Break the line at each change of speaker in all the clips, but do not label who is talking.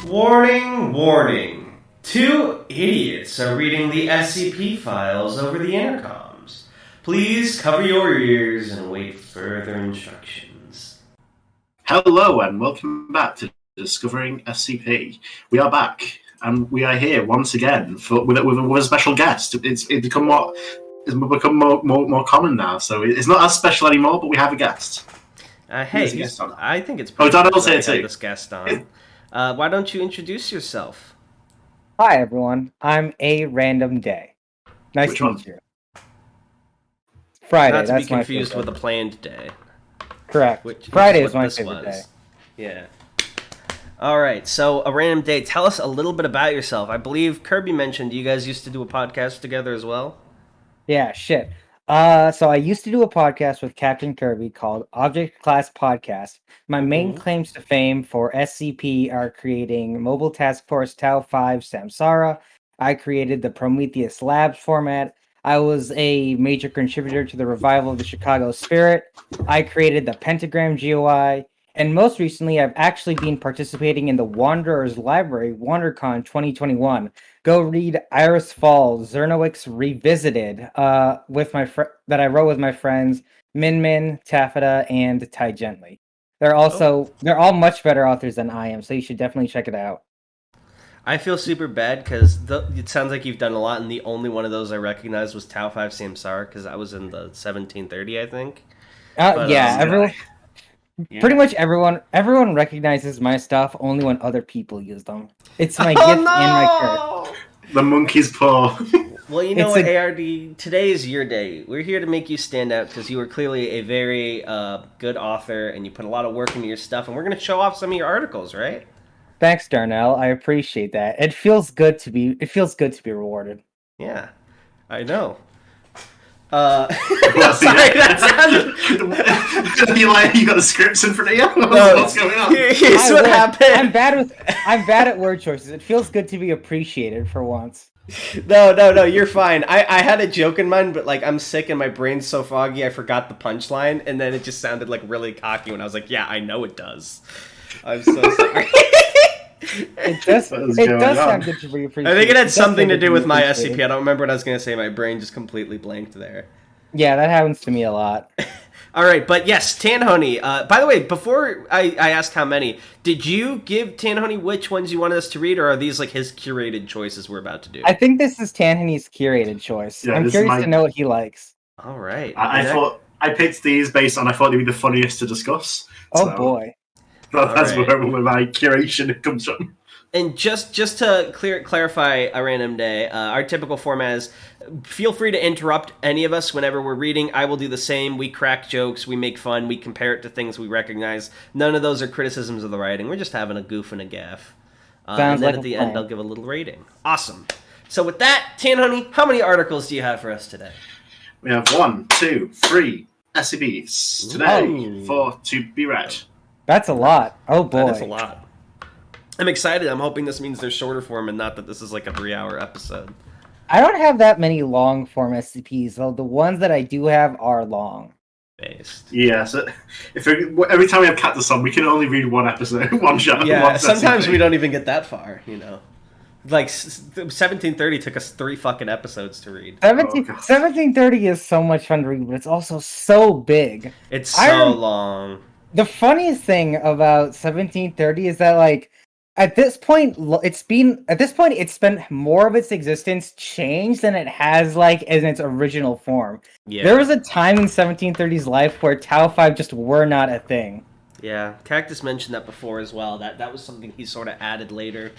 Warning, warning. Two idiots are reading the SCP files over the intercoms. Please cover your ears and wait for further instructions.
Hello and welcome back to Discovering SCP. We are back and we are here once again with a special guest. It's become more common now, so it's not as special anymore. But we have a guest.
Hey, I think it's pretty
Donald's here too.
This guest on. Why don't you introduce yourself?
Hi everyone, I'm A Random Day. Nice to meet you. Friday.
Not to
that's
be confused with a planned day.
Correct. Friday is my favorite day.
Yeah. All right. So, A Random Day. Tell us a little bit about yourself. I believe Kirby mentioned you guys used to do a podcast together as well.
Yeah. Shit. So I used to do a podcast with Captain Kirby called Object Class Podcast. My main claims to fame for SCP are creating Mobile Task Force Tau 5 Samsara. I created the Prometheus Labs format. I was a major contributor to the revival of the Chicago Spirit. I created the Pentagram GUI. And most recently, I've actually been participating in the Wanderer's Library, WonderCon 2021. Go read Iris Falls, Zernowix Revisited, that I wrote with my friends Min Min, Taffeta, and Ty Gently. They're all much better authors than I am, so you should definitely check it out.
I feel super bad because it sounds like you've done a lot, and the only one of those I recognized was Tau 5 Samsara because I was in the 1730, I think.
Pretty much everyone recognizes my stuff only when other people use them. It's my gift and my curse.
The monkey's paw.
Well, you know what, ARD? Today is your day. We're here to make you stand out because you are clearly a very good author and you put a lot of work into your stuff, and we're going to show off some of your articles, right?
Thanks, Darnell. I appreciate that. It feels good to be rewarded.
Yeah, I know. Sorry, that sounded...
You got the scripts in front of you? What's going on?
Here's what happened.
I'm bad at word choices. It feels good to be appreciated for once.
No, you're fine. I had a joke in mind, but like I'm sick and my brain's so foggy I forgot the punchline, and then it just sounded like really cocky when I was like, yeah, I know it does. I'm so sorry.
It does sound good to be appreciated.
I think it had something to do with my SCP. I don't remember what I was going to say. My brain just completely blanked there.
Yeah, that happens to me a lot.
All right, but yes, Tanhoney. By the way, before I asked how many, did you give Tanhoney which ones you wanted us to read, or are these like his curated choices we're about to do?
I think this is Tanhoney's curated choice. Yeah, I'm curious to know what he likes.
All right.
I thought I picked these based on I thought they'd be the funniest to discuss.
Oh boy.
That's where my curation comes from.
And just to clarify A Random Day, our typical format is feel free to interrupt any of us whenever we're reading. I will do the same. We crack jokes, we make fun, we compare it to things we recognize. None of those are criticisms of the writing. We're just having a goof and a gaff. And then at the end, I'll give a little rating. Awesome. So with that, Tanhoney, how many articles do you have for us today?
We have 1, 2, 3 SCPs today for to be read.
That's a lot. Oh boy.
That's a lot. I'm excited. I'm hoping this means they're shorter form and not that this is like a 3-hour episode.
I don't have that many long form SCPs, though the ones that I do have are long.
Based.
Yeah, so every time we have Cactus on, we can only read one episode, one shot.
Yeah, sometimes SCP. We don't even get that far, you know. Like, 1730 took us 3 fucking episodes to read.
1730 is so much fun to read, but it's also so big.
It's so long.
The funniest thing about 1730 is that, like, at this point, it's spent more of its existence changed than it has, like, in its original form. Yeah. There was a time in 1730's life where Tau 5 just were not a thing.
Yeah, Cactus mentioned that before as well. That was something he sort of added later.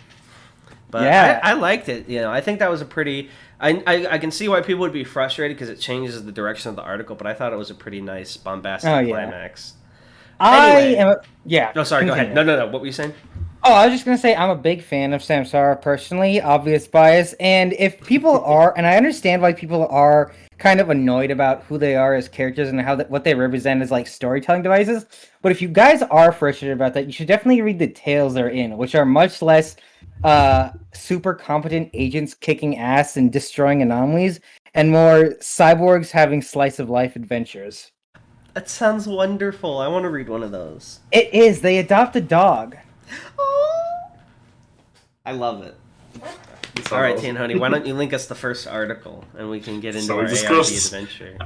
But yeah. I liked it. You know, I think that was a pretty... I can see why people would be frustrated because it changes the direction of the article, but I thought it was a pretty nice, bombastic climax.
Yeah.
No, sorry, go ahead. No. What were you saying?
Oh, I was just going to say I'm a big fan of Samsara personally, obvious bias, and if people are, and I understand why people are kind of annoyed about who they are as characters and what they represent as like storytelling devices, but if you guys are frustrated about that, you should definitely read the tales they're in, which are much less super competent agents kicking ass and destroying anomalies, and more cyborgs having slice of life adventures.
That sounds wonderful. I want to read one of those.
It is. They adopt a dog.
Oh, I love it. All right, Tan Honey, why don't you link us the first article and we can get into our ARB adventure.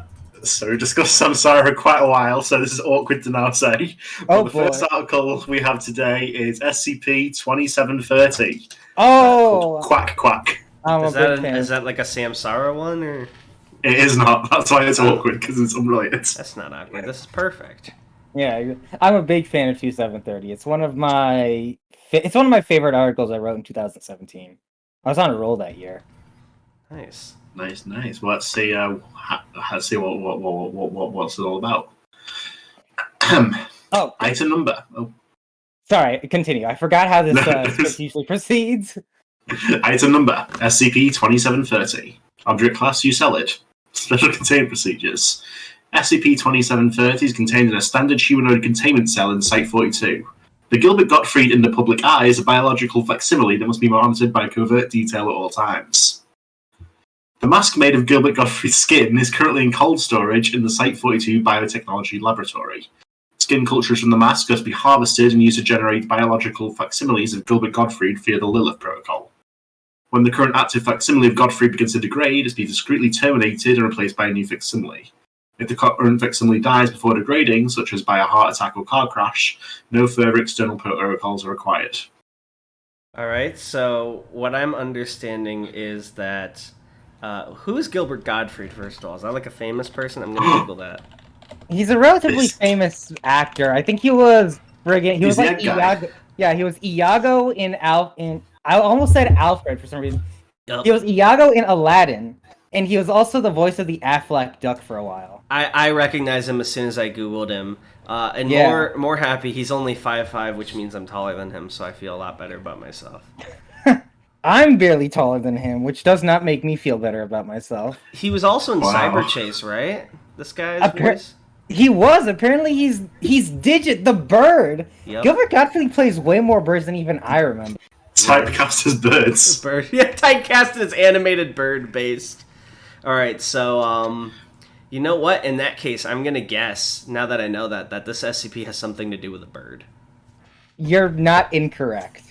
So we discussed Samsara for quite a while, so this is awkward to now say. But the first article we have today is SCP-2730.
Oh!
Quack, quack.
Is that like a Samsara one, or...?
It is not. That's why it's awkward, because it's unrelated.
That's not awkward. This is perfect.
Yeah, I'm a big fan of 2730. It's one of my favorite articles I wrote in 2017. I was on a roll that year.
Nice.
Well, let's see. Let's see what's it all about. Item number. Oh,
sorry. Continue. I forgot how this script usually proceeds.
Item number: SCP-2730. Object class: Uselid. Special containment procedures. SCP-2730 is contained in a standard humanoid containment cell in Site-42. The Gilbert Gottfried in the public eye is a biological facsimile that must be monitored by covert detail at all times. The mask made of Gilbert Gottfried's skin is currently in cold storage in the Site-42 Biotechnology Laboratory. Skin cultures from the mask must be harvested and used to generate biological facsimiles of Gilbert Gottfried via the Lilith protocol. When the current active facsimile of Gottfried begins to degrade, it is discreetly terminated and replaced by a new facsimile. If the current facsimile dies before degrading, such as by a heart attack or car crash, no further external protocols are required.
Alright, so what I'm understanding is that... who is Gilbert Gottfried, first of all? Is that like a famous person? I'm going to Google that.
He's a relatively famous actor. I think he was friggin'... He was like Iago. Yeah, he was Iago in I almost said Alfred for some reason. Yep. He was Iago in Aladdin, and he was also the voice of the Affleck Duck for a while.
I recognize him as soon as I Googled him. More happy, he's only 5'5", which means I'm taller than him, so I feel a lot better about myself.
I'm barely taller than him, which does not make me feel better about myself.
He was also in Cyber Chase, right? This guy's voice?
He was. Apparently he's Digit the bird. Yep. Gilbert Gottfried plays way more birds than even I remember.
Typecast as birds.
Bird. Yeah, typecast as animated bird based. Alright, so you know what? In that case, I'm gonna guess, now that I know that this SCP has something to do with a bird.
You're not incorrect.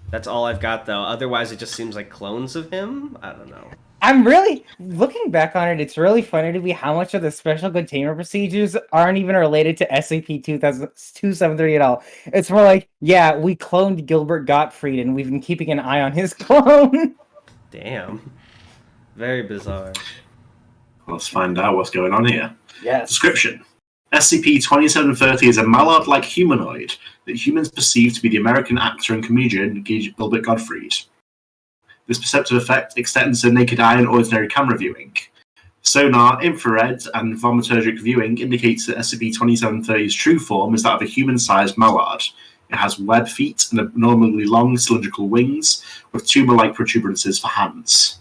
That's all I've got, though. Otherwise, it just seems like clones of him? I don't know.
I'm really... Looking back on it, it's really funny to me how much of the special containment procedures aren't even related to SCP-2730 at all. It's more like, yeah, we cloned Gilbert Gottfried, and we've been keeping an eye on his clone.
Damn. Very bizarre.
Let's find out what's going on here.
Yes.
Description. SCP-2730 is a mallard-like humanoid that humans perceive to be the American actor and comedian Gilbert Gottfried. This perceptive effect extends to naked eye and ordinary camera viewing. Sonar, infrared, and thaumaturgic viewing indicates that SCP-2730's true form is that of a human-sized mallard. It has web feet and abnormally long cylindrical wings, with tumor-like protuberances for hands.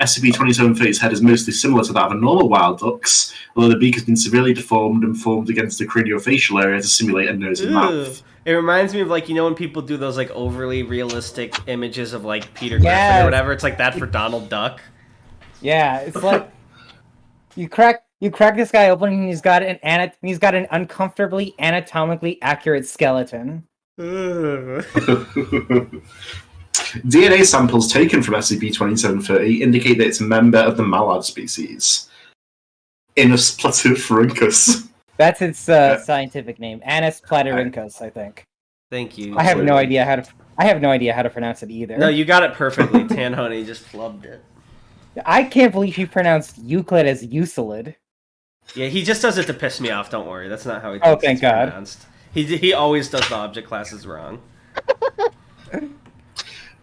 SCP-2730's head is mostly similar to that of a normal wild duck's, although the beak has been severely deformed and formed against the craniofacial area to simulate a nose and mouth.
It reminds me of, like, you know when people do those, like, overly realistic images of, like, Peter Griffin or whatever? It's like that for Donald Duck.
Yeah, it's like... You crack this guy open and he's got an uncomfortably anatomically accurate skeleton.
DNA samples taken from SCP-2730 indicate that it's a member of the mallard species. Inus platyrhynchus.
That's its scientific name, Anus platyrhynchus, I think.
Thank you.
I have no idea how to pronounce it either.
No, you got it perfectly. Tan Honey just flubbed it.
I can't believe he pronounced Euclid as Uselid.
Yeah, he just does it to piss me off. Don't worry, that's not how he.
Oh, thank God.
Pronounced. He always does the object classes wrong.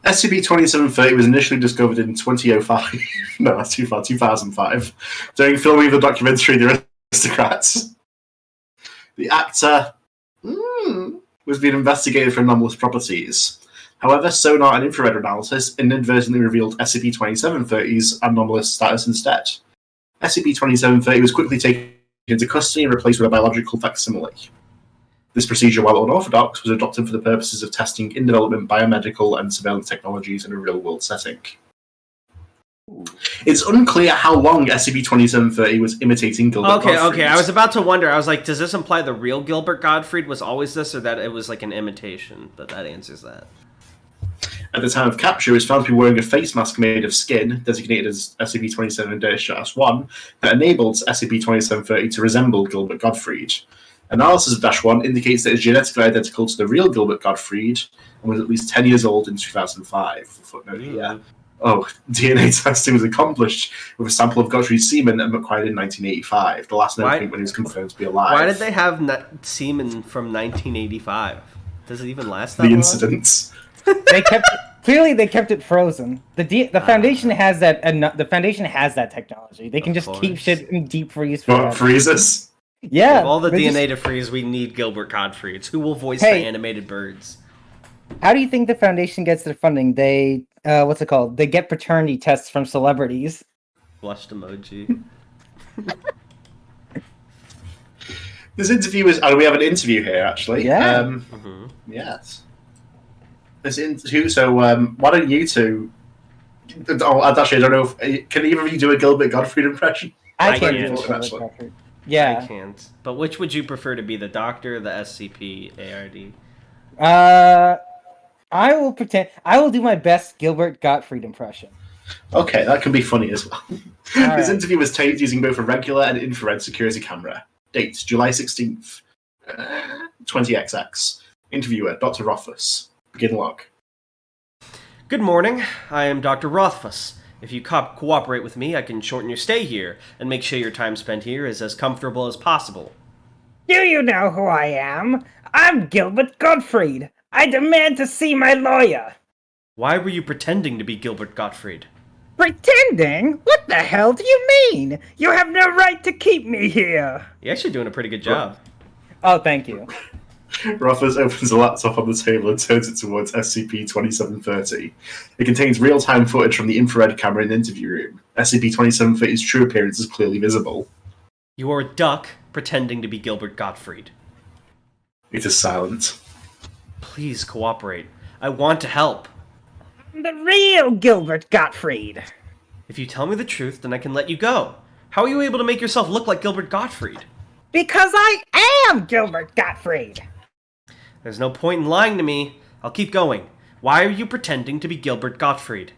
SCP-2730 was initially discovered in 2005. No, that's too far. 2005, during filming of the documentary The Aristocrats. The actor was being investigated for anomalous properties. However, sonar and infrared analysis inadvertently revealed SCP-2730's anomalous status instead. SCP-2730 was quickly taken into custody and replaced with a biological facsimile. This procedure, while unorthodox, was adopted for the purposes of testing in-development biomedical and surveillance technologies in a real-world setting. It's unclear how long SCP-2730 was imitating Gilbert Gottfried.
Okay, I was about to wonder. I was like, does this imply the real Gilbert Gottfried was always this, or that it was like an imitation? But that answers that.
At the time of capture, he was found to be wearing a face mask made of skin, designated as SCP-27-1, that enabled SCP-2730 to resemble Gilbert Gottfried. Analysis of Dash-1 indicates that it is genetically identical to the real Gilbert Gottfried and was at least 10 years old in 2005. Footnote here. Oh, DNA testing was accomplished with a sample of Gottfried's semen acquired in 1985, the last known point when he was confirmed to be alive.
Why did they have semen from 1985? Does it even last that long?
The incidents.
They kept it frozen. The Foundation has that, and the Foundation has that technology. They can just keep shit in deep freeze.
What, freezes?
Yeah.
With all the DNA to freeze, we need Gilbert Gottfried. Who will voice the animated birds?
How do you think the Foundation gets their funding? They, what's it called? They get paternity tests from celebrities.
Blushed emoji.
This interview is... we have an interview here, actually.
Yeah.
Yes. This interview, so why don't you two... actually, I don't know if... Can either of you do a Gilbert Gottfried impression?
I can't do it, actually. Yeah.
I can't. But which would you prefer to be, the Doctor or the SCP-ARD?
I will pretend... I will do my best Gilbert Gottfried impression.
Okay, that can be funny as well. This
right.
interview was taped using both a regular and infrared security camera. Date, July 16th, 20XX. Interviewer, Dr. Rothfuss. Begin log.
Good morning. I am Dr. Rothfuss. If you cooperate with me, I can shorten your stay here and make sure your time spent here is as comfortable as possible.
Do you know who I am? I'm Gilbert Gottfried. I demand to see my lawyer.
Why were you pretending to be Gilbert Gottfried?
Pretending? What the hell do you mean? You have no right to keep me here.
You're actually doing a pretty good job.
Oh, thank you.
Rothfuss opens a laptop on the table and turns it towards SCP-2730. It contains real-time footage from the infrared camera in the interview room. SCP-2730's true appearance is clearly visible.
You are a duck pretending to be Gilbert Gottfried.
It is silent.
Please cooperate. I want to help.
I'm the real Gilbert Gottfried.
If you tell me the truth, then I can let you go. How are you able to make yourself look like Gilbert Gottfried?
Because I am Gilbert Gottfried.
There's no point in lying to me. I'll keep going. Why are you pretending to be Gilbert Gottfried?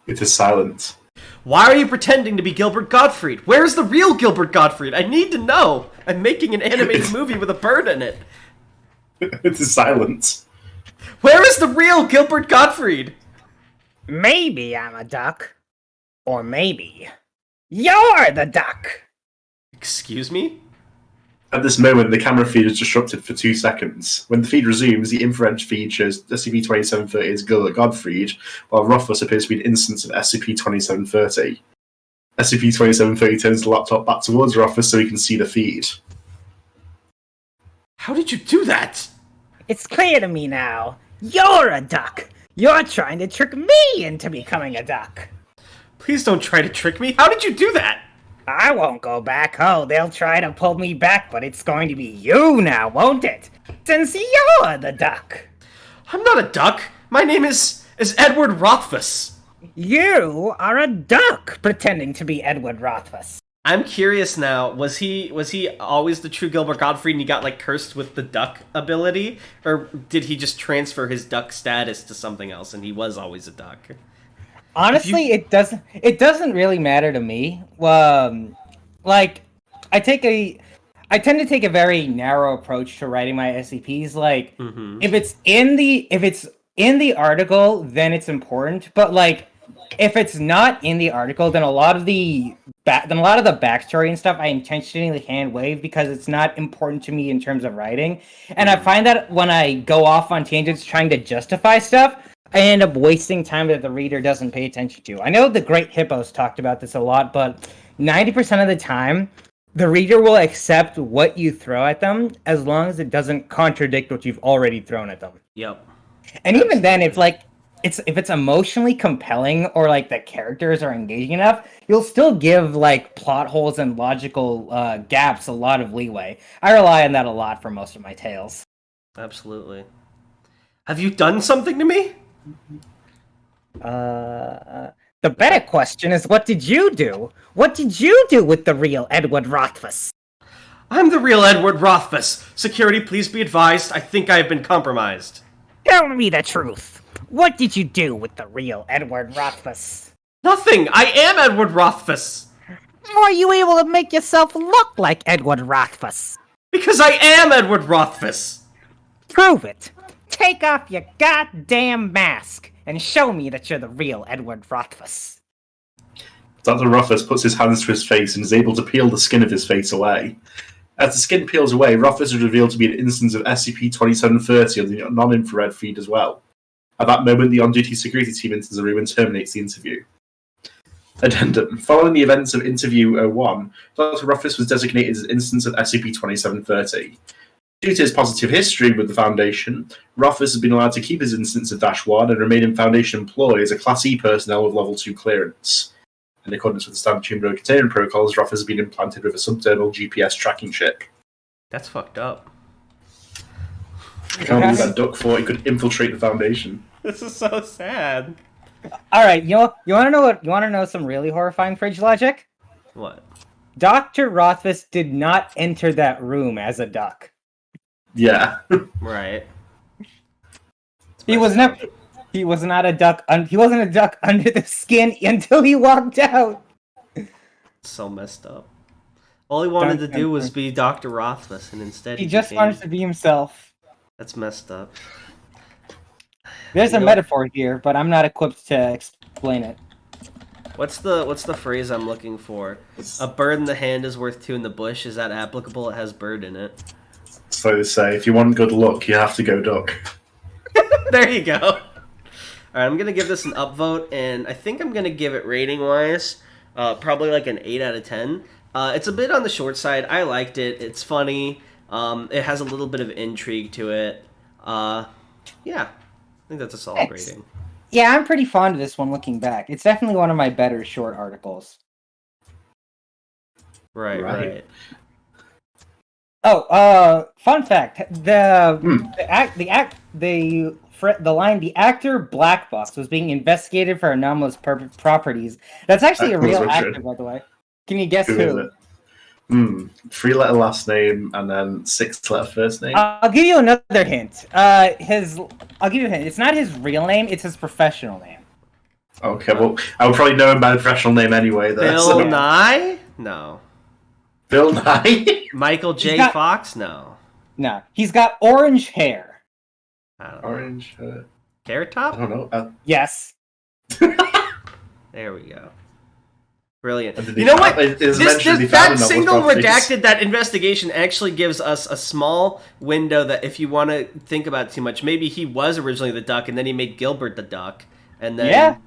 It is silent.
Why are you pretending to be Gilbert Gottfried? Where's the real Gilbert Gottfried? I need to know. I'm making an animated movie with a bird in it.
It is silent.
Where is the real Gilbert Gottfried?
Maybe I'm a duck. Or maybe you're the duck.
Excuse me?
At this moment, the camera feed is disrupted for 2 seconds. When the feed resumes, the infrared feed shows SCP-2730 as Gilbert Gottfried, while Rothfuss appears to be an instance of SCP-2730. SCP-2730 turns the laptop back towards Rothfuss so he can see the feed.
How did you do that?
It's clear to me now. You're a duck. You're trying to trick me into becoming a duck.
Please don't try to trick me. How did you do that?
I won't go back. Oh, they'll try to pull me back, but it's going to be you now, won't it? Since you're the duck.
I'm not a duck. My name is Edward Rothfuss.
You are a duck pretending to be Edward Rothfuss.
I'm curious now, was he always the true Gilbert Gottfried and he got, like, cursed with the duck ability? Or did he just transfer his duck status to something else and he was always a duck?
Honestly, it doesn't really matter to me. Like, I tend to take a very narrow approach to writing my SCPs. Like, if it's in the article, then it's important. But like, if it's not in the article, then a lot of the backstory and stuff I intentionally hand wave because it's not important to me in terms of writing. And I find that when I go off on tangents trying to justify stuff, I end up wasting time that the reader doesn't pay attention to. I know the Great Hippos talked about this a lot, but 90% of the time, the reader will accept what you throw at them as long as it doesn't contradict what you've already thrown at them.
Yep.
And even then, if it's emotionally compelling or like the characters are engaging enough, you'll still give like plot holes and logical gaps a lot of leeway. I rely on that a lot for most of my tales.
Absolutely. Have you done something to me?
The better question is, what did you do? What did you do with the real Edward Rothfuss?
I'm the real Edward Rothfuss. Security, please be advised. I think I have been compromised.
Tell me the truth. What did you do with the real Edward Rothfuss?
Nothing! I am Edward Rothfuss!
How are you able to make yourself look like Edward Rothfuss?
Because I am Edward Rothfuss!
Prove it! Take off your goddamn mask and show me that you're the real Edward Rothfuss.
Dr. Rothfuss puts his hands to his face and is able to peel the skin of his face away. As the skin peels away, Rothfuss is revealed to be an instance of SCP-2730 on the non-infrared feed as well. At that moment, the on-duty security team enters the room and terminates the interview. Addendum. Following the events of Interview 01, Dr. Rothfuss was designated as an instance of SCP-2730. Due to his positive history with the Foundation, Rothfuss has been allowed to keep his instance of Dash-1 and remain in Foundation employ as a Class E personnel with Level 2 clearance. In accordance with the standard chamber containment protocols, Rothfuss has been implanted with a subdermal GPS tracking chip.
That's fucked up.
I can't believe that Duck thought he could infiltrate the Foundation.
This is so sad.
All right, you want to know what? You want to know some really horrifying fridge logic?
What?
Dr. Rothfuss did not enter that room as a duck.
Yeah.
Right.
He was not a duck. He wasn't a duck under the skin until he walked out.
So messed up. All he wanted to do was be Dr. Rothfuss, and instead
he just wanted to be himself.
That's messed up.
There's a metaphor here, but I'm not equipped to explain it.
What's the phrase I'm looking for? A bird in the hand is worth two in the bush. Is that applicable? It has bird in it.
So they say, if you want good luck, you have to go duck.
There you go. Alright, I'm going to give this an upvote, and I think I'm going to give it rating-wise, probably like an 8 out of 10. It's a bit on the short side. I liked it. It's funny. It has a little bit of intrigue to it. Yeah, I think that's a solid rating.
Yeah, I'm pretty fond of this one looking back. It's definitely one of my better short articles.
Right.
Oh, fun fact: the line "the actor Black Box" was being investigated for anomalous properties. That's actually a real actor, by the way. Can you guess who?
3-letter last name and then 6-letter first name.
I'll give you another hint. I'll give you a hint. It's not his real name; it's his professional name.
Okay, well, I would probably know him by the professional name anyway.
Bill Nye? No.
Bill Nye?
Michael J. Fox? No.
No, he's got orange hair.
I don't know.
Orange.
Carrot Top?
I don't know.
Yes.
There we go. Brilliant.
You know what?
That single redacted, that investigation actually gives us a small window that if you want to think about it too much, maybe he was originally the duck and then he made Gilbert the duck. And then,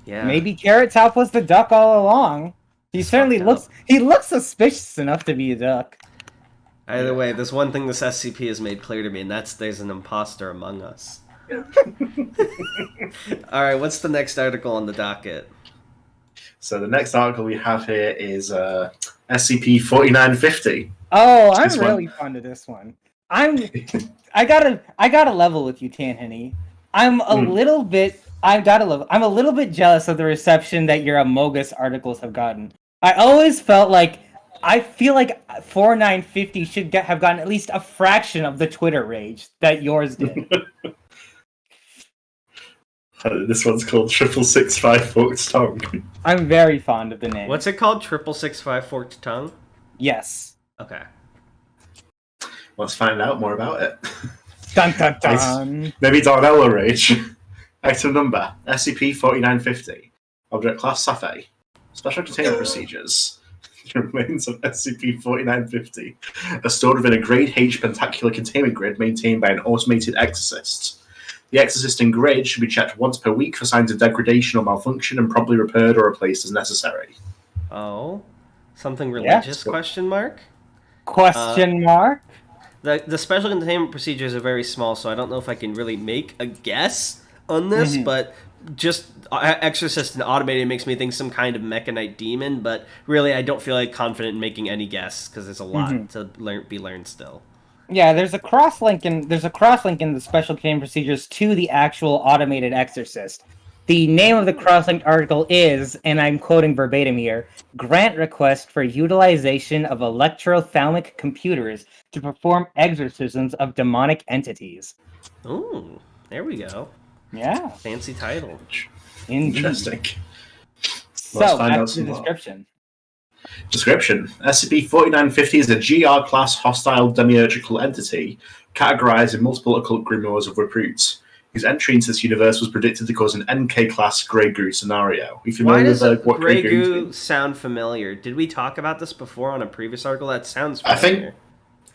yeah.
Maybe Carrot Top was the duck all along. He certainly looks suspicious enough to be a duck.
Either way, there's one thing this SCP has made clear to me, and that's there's an imposter among us. Alright, what's the next article on the docket?
So the next article we have here is SCP-4950.
Oh, I'm really fond of this one. I gotta level with you, Tanhany. I'm a little bit jealous of the reception that your Amogus articles have gotten. I feel like 4950 should have gotten at least a fraction of the Twitter rage that yours did.
This one's called 6665 Forked Tongue.
I'm very fond of the name.
What's it called? 6665 Forked Tongue?
Yes.
Okay.
Let's find out more about it.
Dun dun dun.
Maybe Darnell will rage. Item number, SCP-4950. Object Class Sapphire. Special containment procedures. The remains of SCP-4950 are stored within a Grade H pentacular containment grid maintained by an automated exorcist. The exorcist and grid should be checked once per week for signs of degradation or malfunction and promptly repaired or replaced as necessary.
Oh? Something religious, question mark?
Question mark?
The special containment procedures are very small, so I don't know if I can really make a guess on this, but just exorcist and automated makes me think some kind of mechanite demon, but really I don't feel like confident in making any guess because there's a lot to be learned still.
Yeah, there's a cross-link in the special containment procedures to the actual automated exorcist. The name of the cross-linked article is, and I'm quoting verbatim here, grant request for utilization of electrothalamic computers to perform exorcisms of demonic entities.
Ooh, there we go.
Yeah.
Fancy title.
Indeed.
Interesting.
So,
Let's find
back
out
to
some
the
more.
description.
Description. SCP-4950 is a GR-class hostile demiurgical entity categorized in multiple occult grimoires of recruits, whose entry into this universe was predicted to cause an NK-class Grey Goo scenario. Are you
Why
familiar
does
with what
Grey
Grey
Goo
Goo
sound familiar? Did we talk about this before on a previous article? That sounds
I think-
familiar.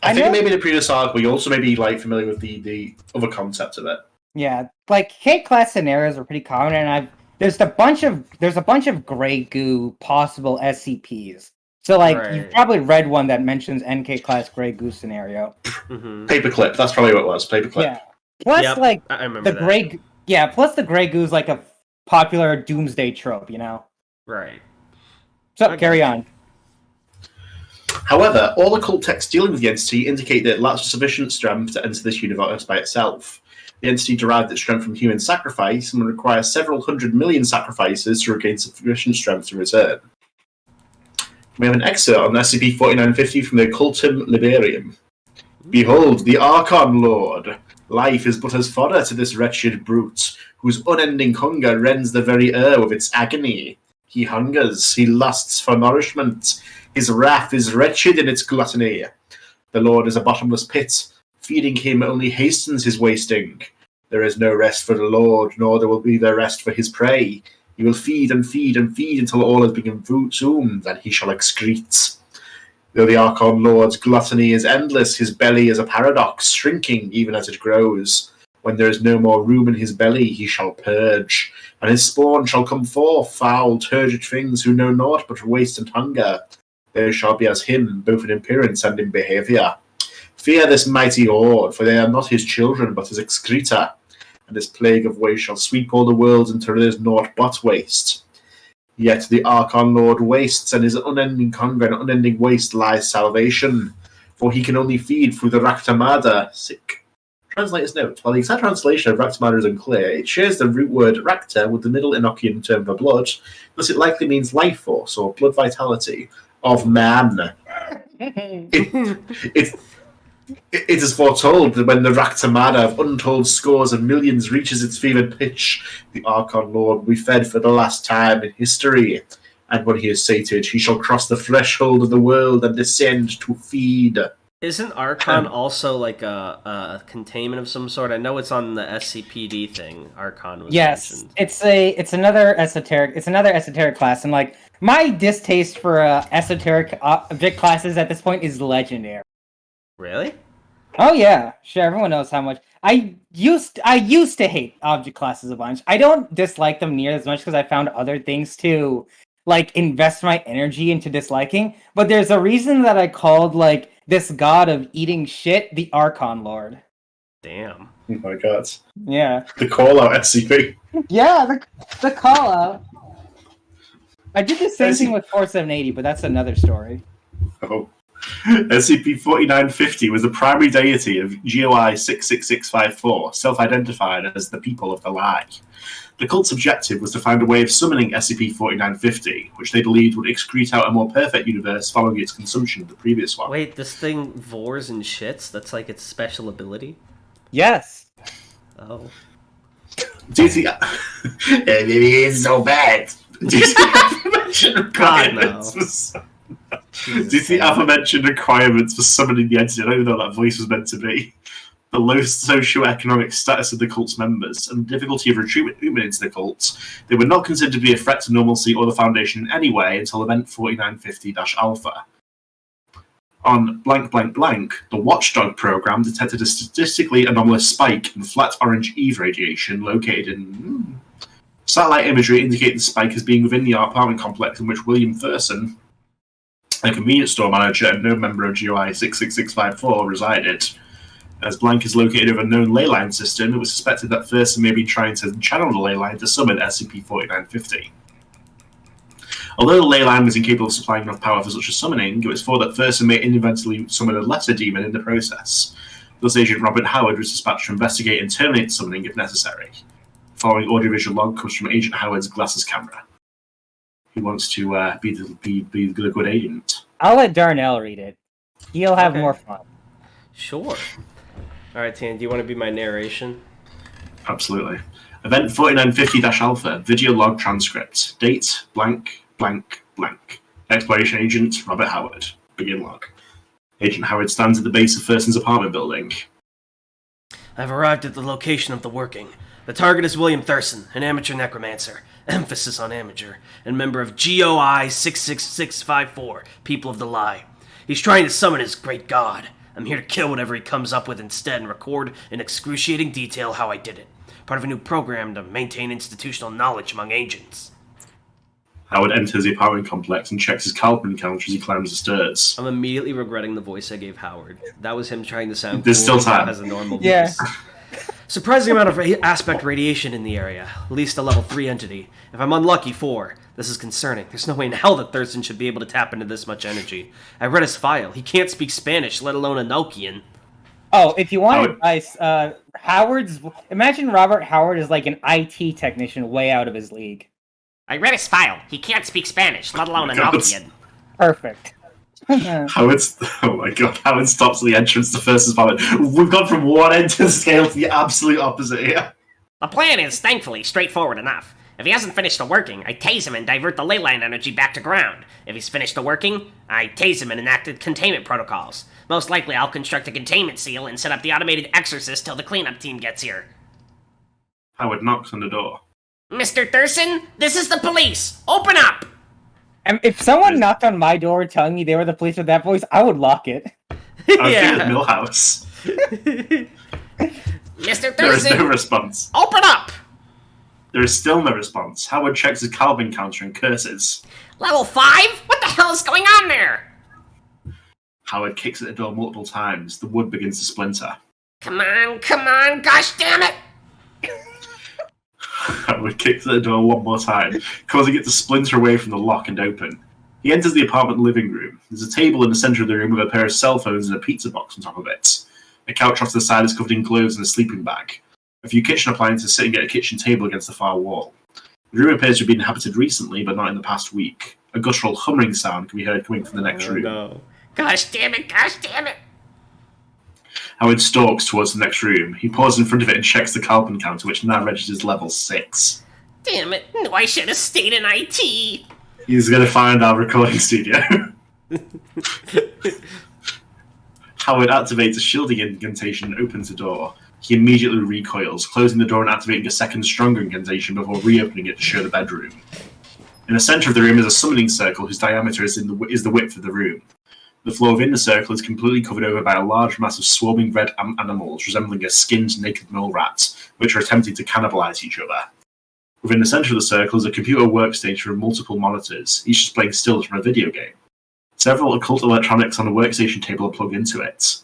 I think
know-
it may be the previous article. You also may be familiar with the other concept of it.
Yeah, like K-class scenarios are pretty common, and there's a bunch of Grey Goo possible SCPs. So you've
Right.
probably read one that mentions NK-class Grey Goo scenario.
Mm-hmm.
Paperclip. That's probably what it was. Paperclip.
Yeah. Plus,
Yep, I remember
the
that.
Plus the Grey Goo's like a popular doomsday trope,
Right.
So
Okay.
carry on.
However, all occult texts dealing with the entity indicate that it lacks sufficient strength to enter this universe by itself. The entity derived its strength from human sacrifice and would require several 100 million sacrifices to regain sufficient strength to return. We have an excerpt on SCP-4950 from the Occultum Liberium. Behold, the Archon Lord! Life is but as fodder to this wretched brute, whose unending hunger rends the very air with its agony. He hungers, he lusts for nourishment. His wrath is wretched in its gluttony. The Lord is a bottomless pit. Feeding him only hastens his wasting. There is no rest for the Lord, nor there will be there rest for his prey. He will feed and feed and feed until all has been consumed, and he shall excrete. Though the Archon Lord's gluttony is endless, his belly is a paradox, shrinking even as it grows. When there is no more room in his belly, he shall purge, and his spawn shall come forth, foul, turgid things who know naught but waste and hunger. They shall be as him, both in appearance and in behaviour. Fear this mighty horde, for they are not his children, but his excreta, and this plague of waste shall sweep all the worlds until there is naught but waste. Yet the Archon Lord wastes, and his unending hunger and unending waste lies salvation, for he can only feed through the Raktamada. Sick. Translator's note. While the exact translation of Raktamada is unclear, it shares the root word Rakta with the Middle Enochian term for blood, thus it likely means life force or blood vitality of man. It is foretold that when the Raktamada of untold scores of millions reaches its fevered pitch, the Archon Lord will be fed for the last time in history. And when he is sated, he shall cross the threshold of the world and descend to feed.
Isn't Archon also like a containment of some sort? I know it's on the SCPD thing. Archon was mentioned.
It's another esoteric class, and my distaste for esoteric object classes at this point is legendary.
Really?
Oh yeah, sure. Everyone knows how much I used to hate object classes a bunch. I don't dislike them near as much because I found other things to invest my energy into disliking. But there's a reason that I called this god of eating shit the Archon Lord.
Damn.
Oh my god.
Yeah.
The call out SCP.
Yeah, the call out. I did the same thing with 4780, but that's another story.
Oh. SCP-4950 was the primary deity of GOI 66654, self-identified as the People of the Lie. The cult's objective was to find a way of summoning SCP-4950, which they believed would excrete out a more perfect universe following its consumption of the previous one.
Wait, this thing vores and shits? That's its special ability?
Yes.
Oh.
Do you see? It is so bad. Do you see aforementioned requirements? Do you see aforementioned requirements for summoning the entity? I don't even know what that voice was meant to be. The low socio-economic status of the cult's members and the difficulty of recruitment into the cult, they were not considered to be a threat to normalcy or the Foundation in any way until Event 4950-Alpha. On blank blank blank, the Watchdog program detected a statistically anomalous spike in flat orange Eve radiation located in... Satellite imagery indicated the spike as being within the apartment complex in which William Thurston, a convenience store manager and no member of GOI 66654, resided. As Blank is located over a known ley line system, it was suspected that Thurston may be trying to channel the ley line to summon SCP-4950. Although the ley line was incapable of supplying enough power for such a summoning, it was thought that Thurston may inadvertently summon a lesser demon in the process. Thus, Agent Robert Howard was dispatched to investigate and terminate the summoning if necessary. The following audiovisual log comes from Agent Howard's glasses camera. He wants to be the good agent.
I'll let Darnell read it. He'll have more fun.
Sure. All right, Tan, do you want to be my narration?
Absolutely. Event 4950-Alpha, video log transcript. Date, blank, blank, blank. Exploration agent, Robert Howard. Begin log. Agent Howard stands at the base of Thurston's apartment building.
I've arrived at the location of the working. The target is William Thurston, an amateur necromancer. Emphasis on amateur. And member of GOI 66654, People of the Lie. He's trying to summon his great god. I'm here to kill whatever he comes up with instead and record in excruciating detail how I did it. Part of a new program to maintain institutional knowledge among agents.
Howard enters the apartment complex and checks his carbon counter as he climbs the stairs.
I'm immediately regretting the voice I gave Howard. That was him trying to sound
There's
cool
still time.
as a normal voice.
Yeah.
Surprising amount of aspect radiation in the area. At least a level 3 entity. If I'm unlucky, 4. This is concerning. There's no way in hell that Thurston should be able to tap into this much energy. I read his file. He can't speak Spanish, let alone Enochian.
Oh, if you want advice, imagine Robert Howard is like an IT technician way out of his league.
I read his file. He can't speak Spanish, let alone Enochian.
Perfect.
Howard stops at the entrance to Thurston's apartment. We've gone from one end of the scale to the absolute opposite here.
The plan is, thankfully, straightforward enough. If he hasn't finished the working, I tase him and divert the ley line energy back to ground. If he's finished the working, I tase him and enact containment protocols. Most likely, I'll construct a containment seal and set up the automated exorcist till the cleanup team gets here.
Howard knocks on the door.
Mr. Thurston, this is the police! Open up!
And if someone knocked on my door telling me they were the police with that voice, I would lock it.
I think it's Millhouse.
Mr.
There is
Thurston,
no response.
open up!
There is still no response. Howard checks his carbon counter and curses.
Level 5? What the hell is going on there?
Howard kicks at the door multiple times. The wood begins to splinter.
Come on, gosh damn it!
Howard kicks at the door one more time, causing it to splinter away from the lock and open. He enters the apartment living room. There's a table in the center of the room with a pair of cell phones and a pizza box on top of it. A couch off to the side is covered in clothes and a sleeping bag. A few kitchen appliances sitting at a kitchen table against the far wall. The room appears to have been inhabited recently, but not in the past week. A guttural humming sound can be heard coming from the next room.
No.
Gosh damn it, gosh damn it!
Howard stalks towards the next room. He pauses in front of it and checks the carbon counter, which now registers level 6.
Damn it, no, I should have stayed in IT!
He's going to find our recording studio. Howard activates a shielding incantation and opens the door. He immediately recoils, closing the door and activating a second stronger incantation before reopening it to show the bedroom. In the center of the room is a summoning circle whose diameter is the width of the room. The floor within the circle is completely covered over by a large mass of swarming red animals resembling a skinned naked mole rat, which are attempting to cannibalize each other. Within the center of the circle is a computer workstation with multiple monitors, each displaying stills from a video game. Several occult electronics on the workstation table are plugged into it.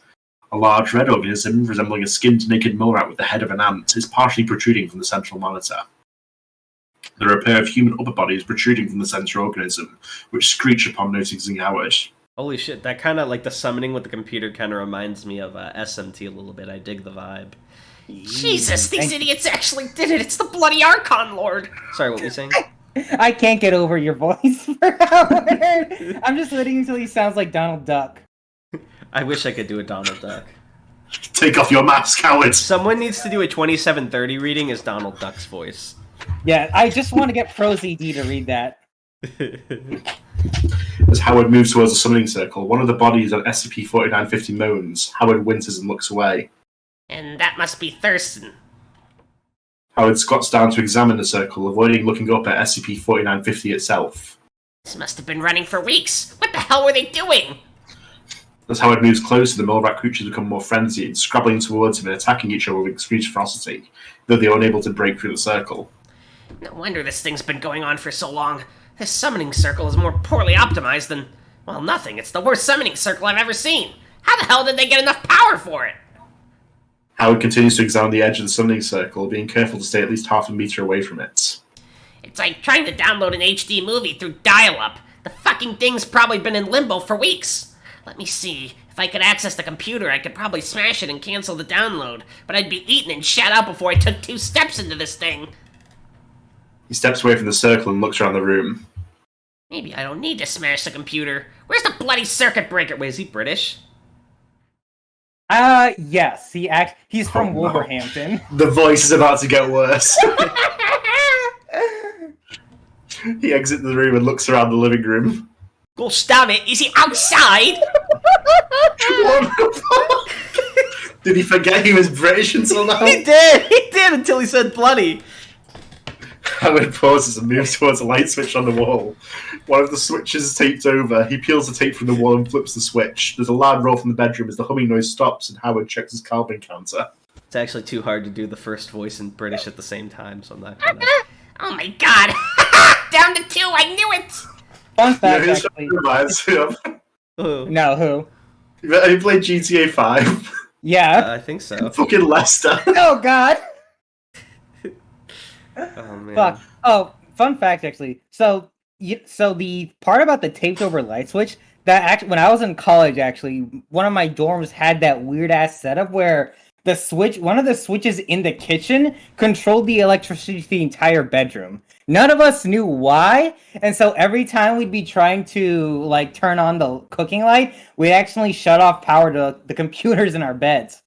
A large red organism, resembling a skinned naked mole rat with the head of an ant, is partially protruding from the central monitor. There are a pair of human upper bodies protruding from the central organism, which screech upon noticing Howard.
Holy shit, that kind of, like, the summoning with the computer kind of reminds me of SMT a little bit. I dig the vibe.
Jesus, these idiots actually did it! It's the bloody Archon Lord!
Sorry, what were you saying?
I can't get over your voice for Howard. I'm just waiting until he sounds like Donald Duck.
I wish I could do a Donald Duck.
Take off your mask, Howard!
Someone needs to do a 2730 reading as Donald Duck's voice.
Yeah, I just want to get ProZD to read that.
As Howard moves towards the summoning circle, one of the bodies on SCP-4950 moans. Howard winces and looks away.
And that must be Thurston.
Howard squats down to examine the circle, avoiding looking up at SCP-4950 itself.
This must have been running for weeks. What the hell were they doing?
As Howard moves closer, the mole rat creatures become more frenzied, scrabbling towards him and attacking each other with increased ferocity, though they are unable to break through the circle.
No wonder this thing's been going on for so long. This summoning circle is more poorly optimized than, well, nothing. It's the worst summoning circle I've ever seen. How the hell did they get enough power for it?
Howard continues to examine the edge of the summoning circle, being careful to stay at least half a meter away from it.
It's like trying to download an HD movie through dial-up. The fucking thing's probably been in limbo for weeks. Let me see. If I could access the computer, I could probably smash it and cancel the download, but I'd be eaten and shut out before I took 2 steps into this thing.
He steps away from the circle and looks around the room.
Maybe I don't need to smash the computer. Where's the bloody circuit breaker?
Wait, is he British?
Yes. He's from
Oh, no.
Wolverhampton.
The voice is about to get worse. He exits the room and looks around the living room.
Gosh damn it, is he outside?
What the fuck? Did he forget he was British until now?
He did until he said bloody.
Howard pauses and moves towards a light switch on the wall. One of the switches is taped over. He peels the tape from the wall and flips the switch. There's a loud roar from the bedroom as the humming noise stops and Howard checks his carbon counter.
It's actually too hard to do the first voice in British at the same time, so I'm not gonna.
Oh my god! Down to 2, I knew it!
Fun fact,
His
actually.
reminds me of...
Oh,
No, who?
Have you played GTA 5?
Yeah.
I think so.
Fucking Lester.
Oh, God!
Oh man.
Fuck. Oh, fun fact, actually. So the part about the taped over light switch, when I was in college, actually, one of my dorms had that weird ass setup where one of the switches in the kitchen controlled the electricity to the entire bedroom. None of us knew why, and so every time we'd be trying to like turn on the cooking light, we'd actually shut off power to the computers in our beds.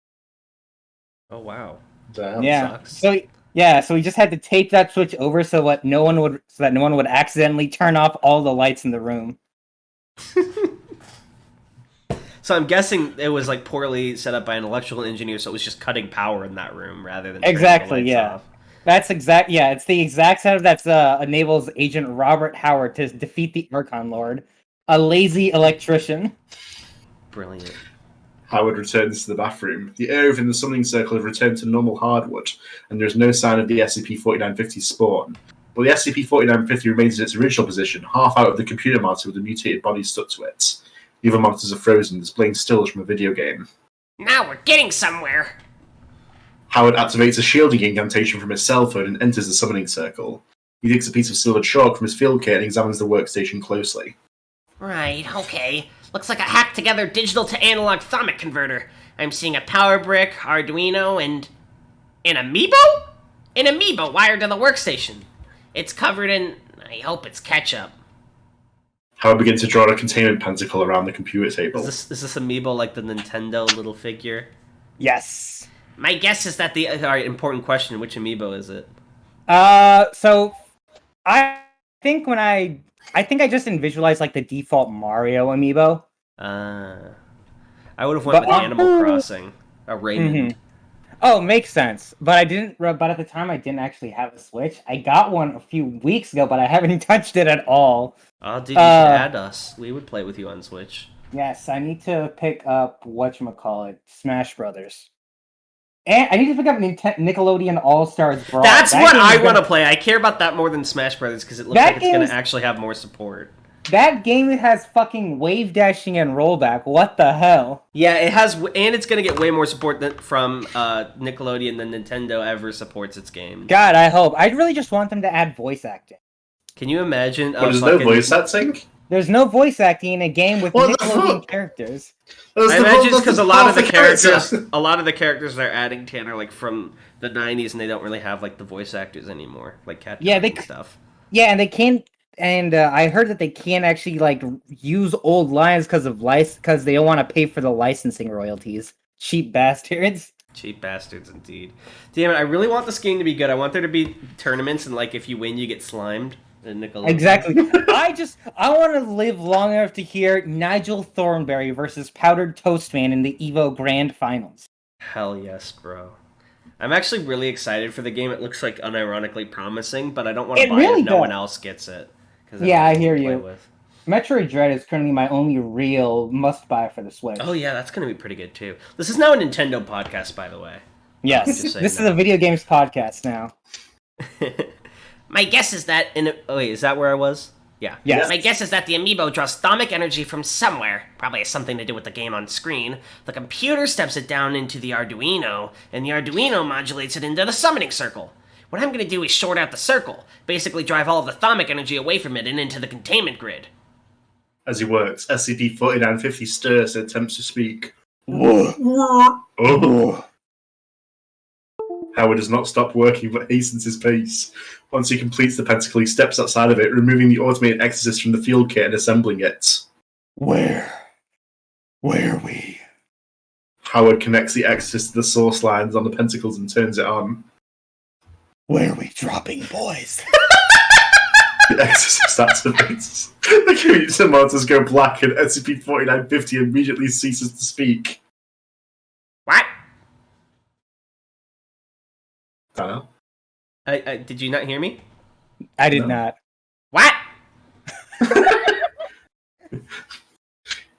Oh wow.
Damn.
Yeah.
sucks.
So we just had to tape that switch over so that no one would accidentally turn off all the lights in the room.
So I'm guessing it was like poorly set up by an electrical engineer, so it was just cutting power in that room rather than turning
Exactly,
the lights
yeah.
off.
It's the exact setup that enables Agent Robert Howard to defeat the Archon Lord, a lazy electrician.
Brilliant.
Howard returns to the bathroom. The air within the summoning circle has returned to normal hardwood, and there is no sign of the SCP-4950 spawn. But the SCP-4950 remains in its original position, half out of the computer monitor with the mutated body stuck to it. The other monitors are frozen, displaying stills from a video game.
Now we're getting somewhere.
Howard activates a shielding incantation from his cell phone and enters the summoning circle. He takes a piece of silvered chalk from his field kit and examines the workstation closely.
Right, okay. Looks like a hacked together digital to analog thermic converter. I'm seeing a power brick, Arduino, and an amiibo? An amiibo wired to the workstation. It's covered in... I hope it's ketchup.
Howard begins to draw a containment pentacle around the computer table.
Is this amiibo like the Nintendo little figure?
Yes.
My guess is that the...
Alright, important question, which amiibo is it?
So I think I just visualized like the default Mario amiibo.
I would have went
But-
with Animal Crossing. A Raymond.
Oh, makes sense. But I didn't. But at the time, I didn't actually have a Switch. I got one a few weeks ago, but I haven't touched it at all.
Oh, dude, you should add us. We would play with you on Switch.
Yes, I need to pick up whatchamacallit, Smash Brothers. And I need to pick up Nickelodeon All Stars Brawl.
That's
That
what
game
I
is
want to
gonna-
play. I care about that more than Smash Brothers because it looks
That
like it's going
game's-
to actually have more support.
That game has fucking wave dashing and rollback. What the hell?
Yeah, it has, and it's going to get way more support from Nickelodeon than Nintendo ever supports its game.
God, I hope. I really just want them to add voice acting.
Can you imagine?
But there's no voice acting?
There's no voice acting in a game with
What the
Nickelodeon
fuck?
characters.
I imagine it's because a lot of the characters they're adding to are like from the 90s, and they don't really have like the voice actors anymore, like Cat and stuff.
Yeah, and they can't. And I heard that they can't actually like use old lines because they don't want to pay for the licensing royalties. Cheap bastards.
Cheap bastards, indeed. Damn it! I really want this game to be good. I want there to be tournaments, and like if you win, you get slimed. Nickelodeon.
Exactly. I want to live long enough to hear Nigel Thornberry versus Powdered Toast Man in the EVO Grand Finals.
Hell yes, bro. I'm actually really excited for the game. It looks like unironically promising, but I don't want to buy it if no one else gets it.
Yeah, I hear you. Metroid Dread is currently my only real must-buy for the Switch.
Oh yeah, that's going to be pretty good too. This is now a Nintendo podcast, by the way.
Yes, this is a video games podcast now.
My guess is that...
is that where I was? Yeah.
Yes.
My guess is that the amiibo draws thermic energy from somewhere. Probably has something to do with the game on screen. The computer steps it down into the Arduino, and the Arduino modulates it into the summoning circle. What I'm going to do is short out the circle, basically drive all of the thermic energy away from it and into the containment grid.
As he works, SCP-4950 stirs and attempts to speak. Oh. Howard does not stop working but hastens his pace. Once he completes the pentacle, he steps outside of it, removing the automated exorcist from the field kit and assembling it.
Where are we?
Howard connects the Exodus to the source lines on the pentacles and turns it on.
Where are we dropping, boys?
The Exorcist activates. The computer monitors go black and SCP-4950 immediately ceases to speak.
What?
Daniel?
Did you not hear me?
I did not.
What?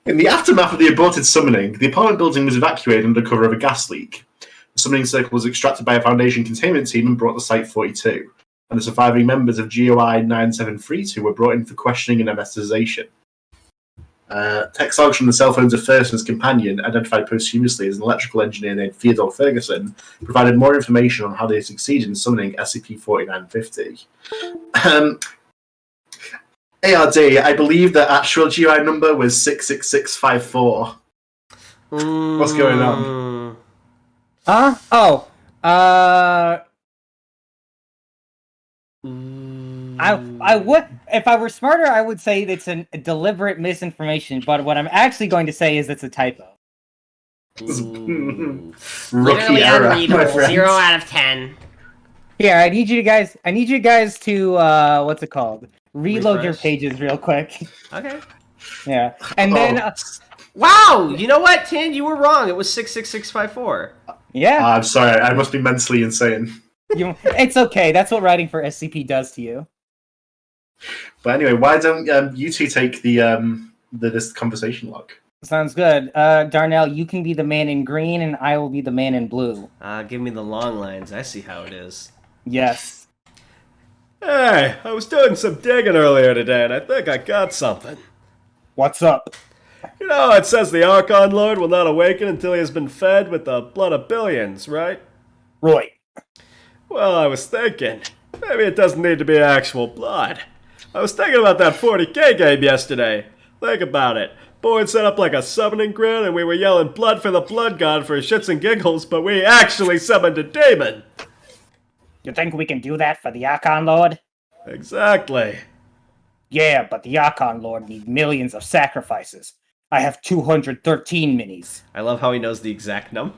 In the aftermath of the aborted summoning, the apartment building was evacuated under cover of a gas leak. The summoning circle was extracted by a Foundation containment team and brought to Site-42, and the surviving members of GOI 9732 were brought in for questioning and anesthetization. Text logs from the cell phones of First and his companion, identified posthumously as an electrical engineer named Theodore Ferguson, provided more information on how they succeeded in summoning SCP-4950. ARD, I believe the actual GOI number was 66654. What's going on?
I would, if I were smarter, I would say it's a deliberate misinformation. But what I'm actually going to say is it's a typo.
Rookie
Literally
error, my
unreadable.
friend.
0 out of 10.
Here, I need you guys to what's it called? Reload your
Refresh.
pages real quick.
Okay.
Yeah, and then
Wow, you know what, Tan? You were wrong. It was 66654.
yeah,
I'm sorry, I must be mentally insane.
it's okay. That's what writing for SCP does to you.
But anyway, why don't you two take this conversation log?
Sounds good. Darnell, you can be the man in green, and I will be the man in blue.
Give me the long lines. I see how it is.
Yes.
Hey, I was doing some digging earlier today, and I think I got something.
What's up?
You know, it says the Archon Lord will not awaken until he has been fed with the blood of billions, right?
Roy.
Well, I was thinking, maybe it doesn't need to be actual blood. I was thinking about that 40k game yesterday. Think about it. Boyd set up like a summoning grid, and we were yelling blood for the blood god for shits and giggles, but we actually summoned a demon.
You think we can do that for the Archon Lord?
Exactly.
Yeah, but the Archon Lord needs millions of sacrifices. I have 213 minis.
I love how he knows the exact number.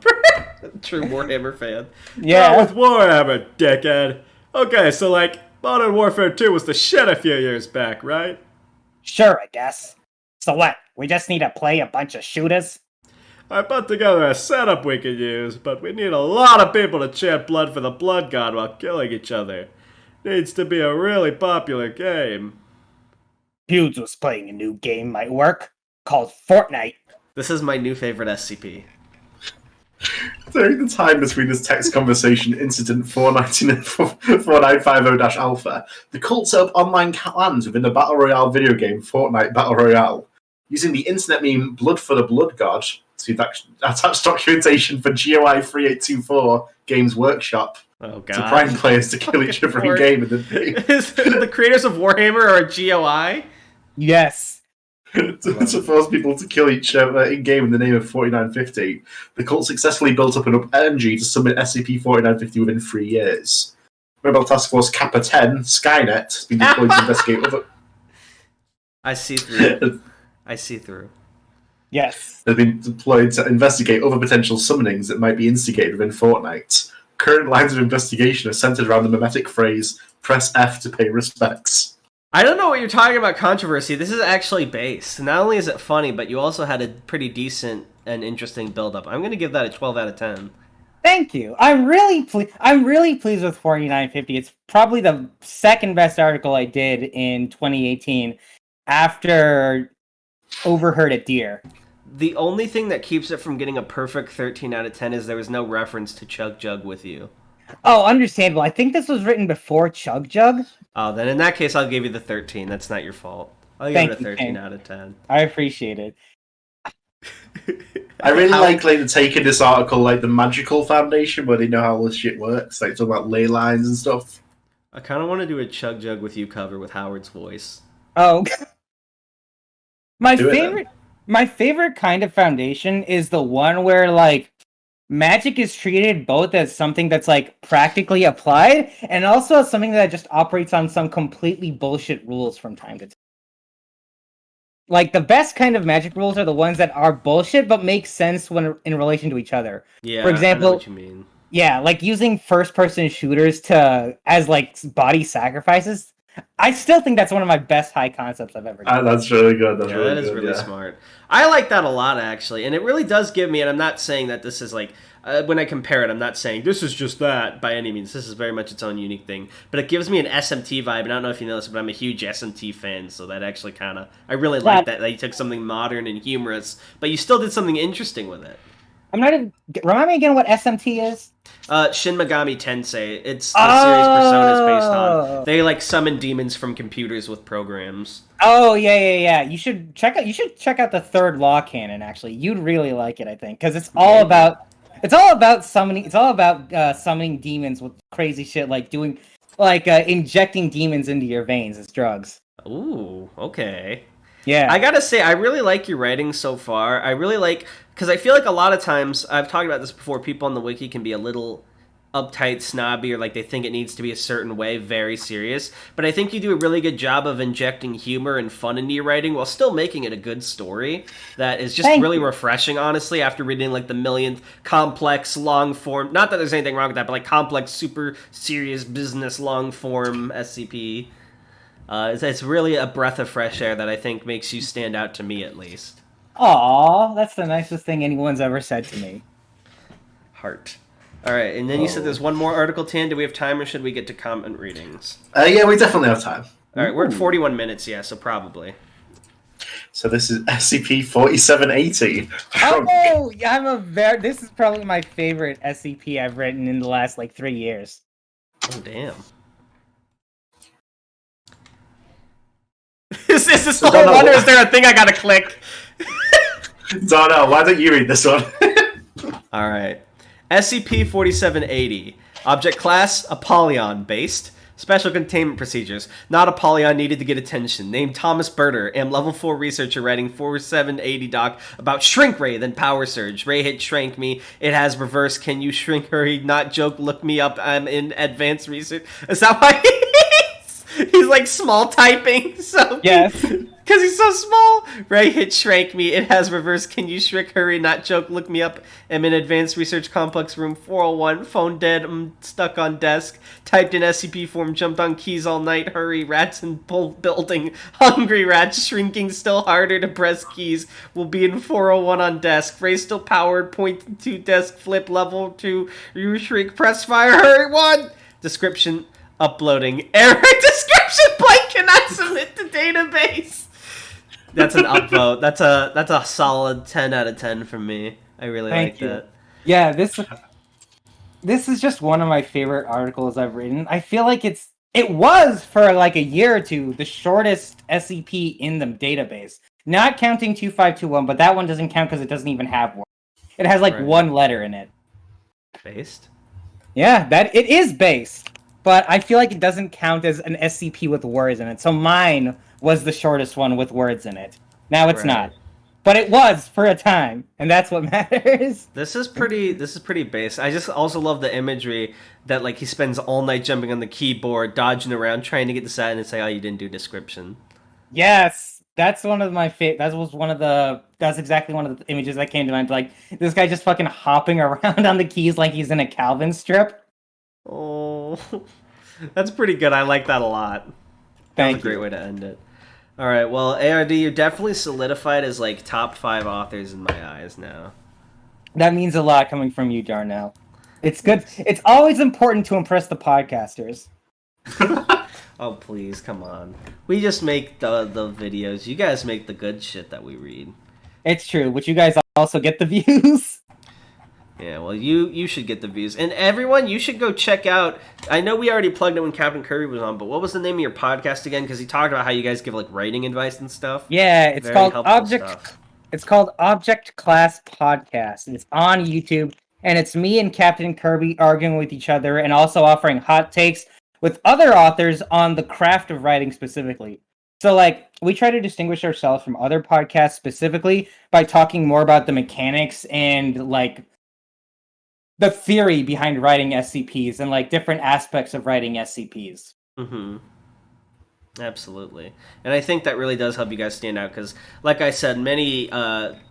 True Warhammer fan.
Yeah.
Not with Warhammer, dickhead. Okay, so like, Modern Warfare 2 was the shit a few years back, right?
Sure, I guess. So what? We just need to play a bunch of shooters?
I put together a setup we could use, but we need a lot of people to chant blood for the blood god while killing each other. Needs to be a really popular game.
Hughes was playing a new game might work, called Fortnite.
This is my new favorite SCP.
During the time between this text conversation incident 4950-alpha, the cult set up online clans within the Battle Royale video game Fortnite Battle Royale. Using the internet meme Blood for the Blood God to attach documentation for GOI 3824 Games Workshop
Oh
to
god.
prime players to kill each other in game. And then
The creators of Warhammer are a GOI?
Yes.
to force people to kill each other in game in the name of 4950. The cult successfully built up enough energy to summon SCP-4950 within 3 years. Rebel Task Force Kappa 10, Skynet, has been deployed to investigate other...
I see through. I see through.
Yes.
Has been deployed to investigate other potential summonings that might be instigated within Fortnite. Current lines of investigation are centered around the mimetic phrase, press F to pay respects.
I don't know what you're talking about controversy. This is actually based. Not only is it funny, but you also had a pretty decent and interesting build-up. I'm going to give that a 12 out of 10.
Thank you. I'm really pleased with 4950. It's probably the second best article I did in 2018 after Overheard at Deer.
The only thing that keeps it from getting a perfect 13 out of 10 is there was no reference to Chug Jug with you.
Oh, understandable. I think this was written before Chug Jug.
Oh, then in that case, I'll give you the 13. That's not your fault. I'll give
Thank
it a
you,
13
Ken.
out of 10.
I appreciate it.
I really like the take in this article, like the Magical Foundation, where they know how this shit works. Like talking about ley lines and stuff.
I kind of want to do a Chug Jug with you cover with Howard's voice.
Oh,
Do it,
my favorite kind of foundation is the one where like magic is treated both as something that's like practically applied and also as something that just operates on some completely bullshit rules from time to time. like the best kind of magic rules are the ones that are bullshit but make sense when in relation to each other.
Yeah,
For
I know
example,
what you mean.
yeah, like using first-person shooters to as like body sacrifices. I still think that's one of my best high concepts I've ever done.
That's really good. That's
Yeah,
really
that is
good.
really
Yeah.
smart. I like that a lot, actually, and it really does give me. And I'm not saying that this is like when I compare it, I'm not saying this is just that by any means. This is very much its own unique thing, but it gives me an SMT vibe. And I don't know if you know this, but I'm a huge SMT fan, so that actually kind of I really like that you took something modern and humorous, but you still did something interesting with it.
I'm not even. Remind me again what SMT is.
Shin Megami Tensei. It's the series Persona's based on. They like summon demons from computers with programs.
Oh yeah. You should check out the third law canon. Actually, you'd really like it, I think, because it's all about summoning. It's all about summoning demons with crazy shit, like doing injecting demons into your veins as drugs.
Ooh, okay.
Yeah,
I gotta say, I really like your writing so far. I really like, because I feel like a lot of times, I've talked about this before, people on the wiki can be a little uptight, snobby, or like they think it needs to be a certain way, very serious. But I think you do a really good job of injecting humor and fun into your writing while still making it a good story that is just really refreshing, honestly, after reading like the millionth complex, long form, not that there's anything wrong with that, but like complex, super serious business long form SCP. It's really a breath of fresh air that I think makes you stand out to me, at least.
Aw, that's the nicest thing anyone's ever said to me.
Heart. All right, and then you said there's one more article, Tan. Do we have time, or should we get to comment readings?
Yeah, we definitely have time.
All right, we're at 41 minutes, yeah, so probably.
So this is SCP-4780.
Oh, this is probably my favorite SCP I've written in the last 3 years.
Oh, damn. Is this the whole one, or is there a thing I gotta click?
Darnell, why don't you read this one?
All right. SCP-4780. Object class, Apollyon based. Special containment procedures. Not Apollyon needed to get attention. Name Thomas Berter. Am level 4 researcher writing 4780 doc about shrink ray, then power surge. Ray hit shrank me. It has reverse. Can you shrink hurry? Not joke. Look me up. I'm in advanced research. Is that why he's like small typing? So
yes.
Because he's so small. Ray hit shrank me. It has reverse. Can you shrink? Hurry, not joke. Look me up. I'm in advanced research complex room 401. Phone dead. I'm stuck on desk. Typed in SCP form. Jumped on keys all night. Hurry. Rats in building. Hungry rats. Shrinking still harder to press keys. Will be in 401 on desk. Ray still powered. Point to desk. Flip level 2. You shrink. Press fire. Hurry. 1. Description. Uploading. Error. Description blank. Cannot submit to database. That's an upvote. That's a solid 10 out of 10 from me. I really like that.
Yeah, this is just one of my favorite articles I've written. I feel like it was for a year or two the shortest SCP in the database. Not counting 2521, but that one doesn't count because it doesn't even have one. It has one letter in it.
Based?
Yeah, it is based. But I feel like it doesn't count as an SCP with words in it. So mine was the shortest one with words in it. Now it's not. But it was for a time, and that's what matters.
This is pretty base. I just also love the imagery that he spends all night jumping on the keyboard, dodging around, trying to get this out and say, "Oh, you didn't do description."
Yes, that's one of my that's exactly one of the images that came to mind. This guy just fucking hopping around on the keys like he's in a Calvin strip.
Oh, that's pretty good. I like that a lot. That's a great way to end it. All right, well, ARD, you're definitely solidified as top 5 authors in my eyes now.
That means a lot coming from you, Darnell. It's good. It's always important to impress the podcasters.
Oh, please, come on. We just make the videos. You guys make the good shit that we read.
It's true, but you guys also get the views.
Yeah, well, you should get the views. And everyone, you should go check out... I know we already plugged it when Captain Kirby was on, but what was the name of your podcast again? Because he talked about how you guys give, writing advice and stuff.
Yeah, it's called It's called Object Class Podcast. And it's on YouTube, and it's me and Captain Kirby arguing with each other and also offering hot takes with other authors on the craft of writing specifically. So, we try to distinguish ourselves from other podcasts specifically by talking more about the mechanics and, the theory behind writing SCPs and different aspects of writing SCPs.
Mm-hmm. Absolutely. And I think that really does help you guys stand out because, like I said, many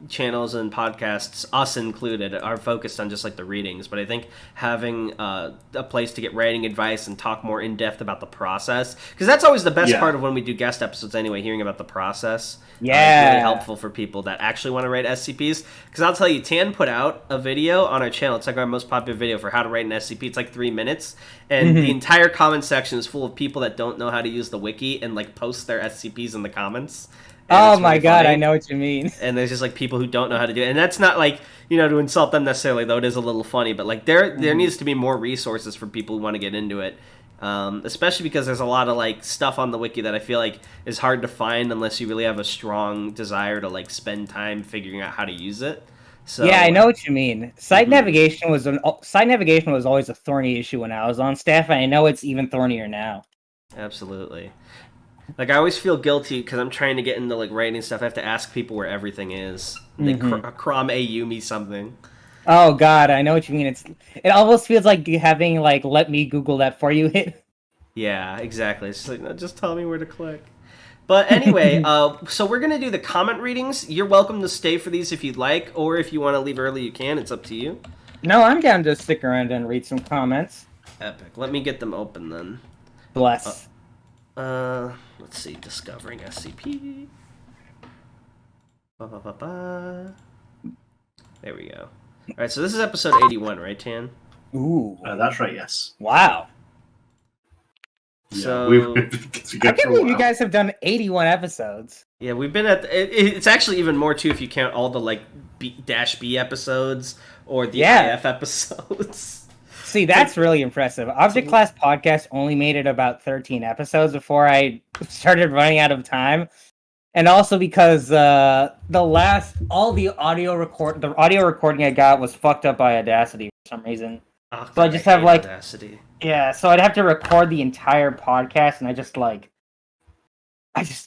channels and podcasts, us included, are focused on just like the readings. But I think having a place to get writing advice and talk more in depth about the process, because that's always the best part of when we do guest episodes anyway, hearing about the process. It's really helpful for people that actually want to write SCPs. Because I'll tell you, Tan put out a video on our channel. It's like our most popular video for how to write an SCP. It's like 3 minutes. And the entire comment section is full of people that don't know how to use the wiki and like post their SCPs in the comments.
Oh my god, I know what you mean.
And there's just like people who don't know how to do it. And that's not like, to insult them necessarily, though it is a little funny, but like there needs to be more resources for people who want to get into it. Especially because there's a lot of like stuff on the wiki that I feel like is hard to find unless you really have a strong desire to like spend time figuring out how to use it. So,
yeah, I know what you mean. Site navigation was always a thorny issue when I was on staff, and I know it's even thornier now.
Absolutely. Like I always feel guilty because I'm trying to get into like writing stuff. I have to ask people where everything is. They crom AU me something.
Oh god, I know what you mean. It almost feels like having like let me Google that for you hit.
Yeah, exactly. It's just like, no, just tell me where to click. But anyway, so we're gonna do the comment readings. You're welcome to stay for these if you'd like, or if you want to leave early, you can. It's up to you.
No, I'm down to stick around and read some comments.
Epic. Let me get them open then.
Bless.
Let's see. Discovering SCP. There we go. All right, so this is episode 81, right, Tan?
Ooh.
That's right, yes.
Wow.
So
I can't believe you guys have done 81 episodes.
Yeah, we've been at it's actually even more too if you count all the like B episodes or the IF episodes.
See, that's really impressive. Object Class Podcast only made it about 13 episodes before I started running out of time. And also because the audio recording I got was fucked up by Audacity for some reason.
Oh,
so I just have like
Audacity.
Yeah, so I'd have to record the entire podcast, and I just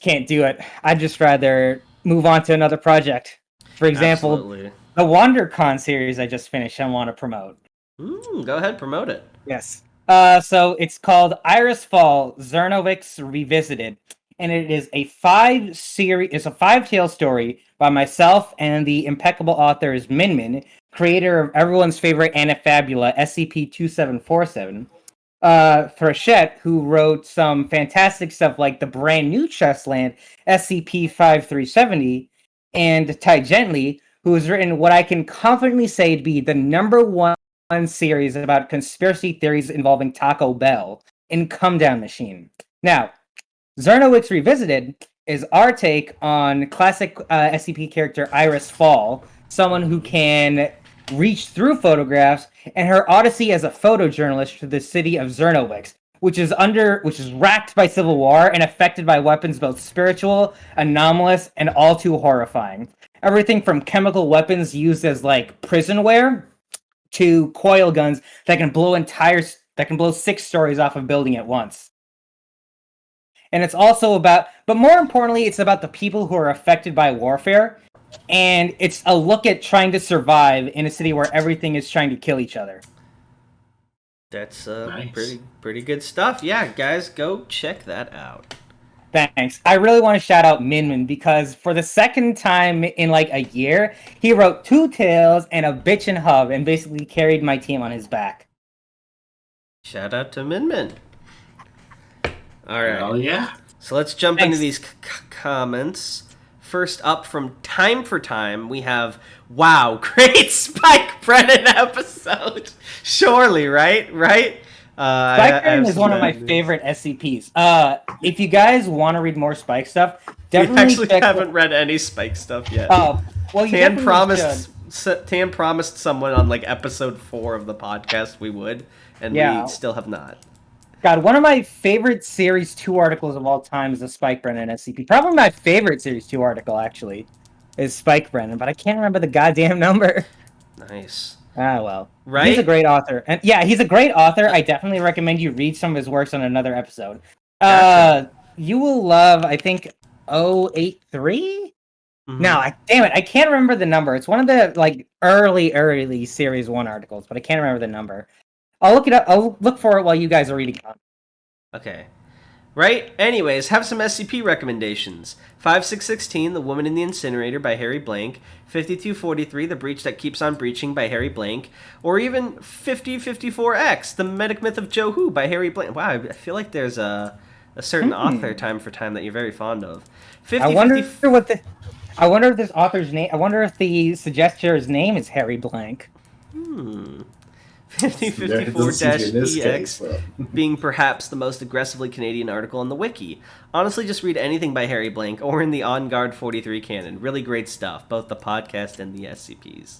can't do it. I'd just rather move on to another project. For example, the WonderCon series I just finished, I want to promote.
Go ahead, promote it.
Yes. So it's called Iris Fall, Zernovix Revisited, and it is a 5-tale story by myself and the impeccable authors Min, creator of everyone's favorite Anafabula, SCP-2747. Frechette, who wrote some fantastic stuff like the brand new Chessland, SCP-5370, and Ty Gently, who has written what I can confidently say to be the #1 series about conspiracy theories involving Taco Bell in Come Down Machine. Now, Zernowix Revisited is our take on classic SCP character Iris Fall, someone who can reach through photographs, and her odyssey as a photojournalist to the city of Zernowix, which is racked by civil war and affected by weapons both spiritual, anomalous, and all too horrifying. Everything from chemical weapons used as like prisonware to coil guns that can blow 6 stories off a building at once. And it's also but more importantly, it's about the people who are affected by warfare. And it's a look at trying to survive in a city where everything is trying to kill each other.
That's pretty good stuff. Yeah, guys, go check that out.
Thanks. I really want to shout out Min because for the second time in like a year, he wrote 2 tales and a bitchin' hub and basically carried my team on his back.
Shout out to Min. All right.
Oh yeah.
So let's jump into these comments. First up from Time for Time, we have, wow, great Spike Brennan episode. Surely, right? Spike
Brennan is one of my favorite SCPs. If you guys want to read more Spike stuff, definitely
we actually haven't read any Spike stuff yet.
Oh, well, you
Tan promised someone on like episode 4 of the podcast we would, and we still have not.
God, one of my favorite Series 2 articles of all time is the Spike Brennan SCP. Probably my favorite Series 2 article, actually, is Spike Brennan, but I can't remember the goddamn number.
Nice.
Ah, well.
Right?
He's a great author. And yeah, he's a great author. I definitely recommend you read some of his works on another episode.
Gotcha.
You will love, I think, 083?
Mm-hmm.
No, damn it, I can't remember the number. It's one of the like early Series 1 articles, but I can't remember the number. I'll look it up. I'll look for it while you guys are reading it.
Okay. Right? Anyways, have some SCP recommendations. 5616, The Woman in the Incinerator by Harry Blank. 5243, The Breach That Keeps on Breaching by Harry Blank. Or even 5054X, The Medic Myth of Joe Who by Harry Blank. Wow, I feel like there's a certain author time for time that you're very fond of. 50,
I wonder I wonder if this author's name. I wonder if the suggestor's name is Harry Blank.
5054-EX being perhaps the most aggressively Canadian article on the wiki. Honestly, just read anything by Harry Blank or in the On Guard 43 canon. Really great stuff, both the podcast and the SCPs.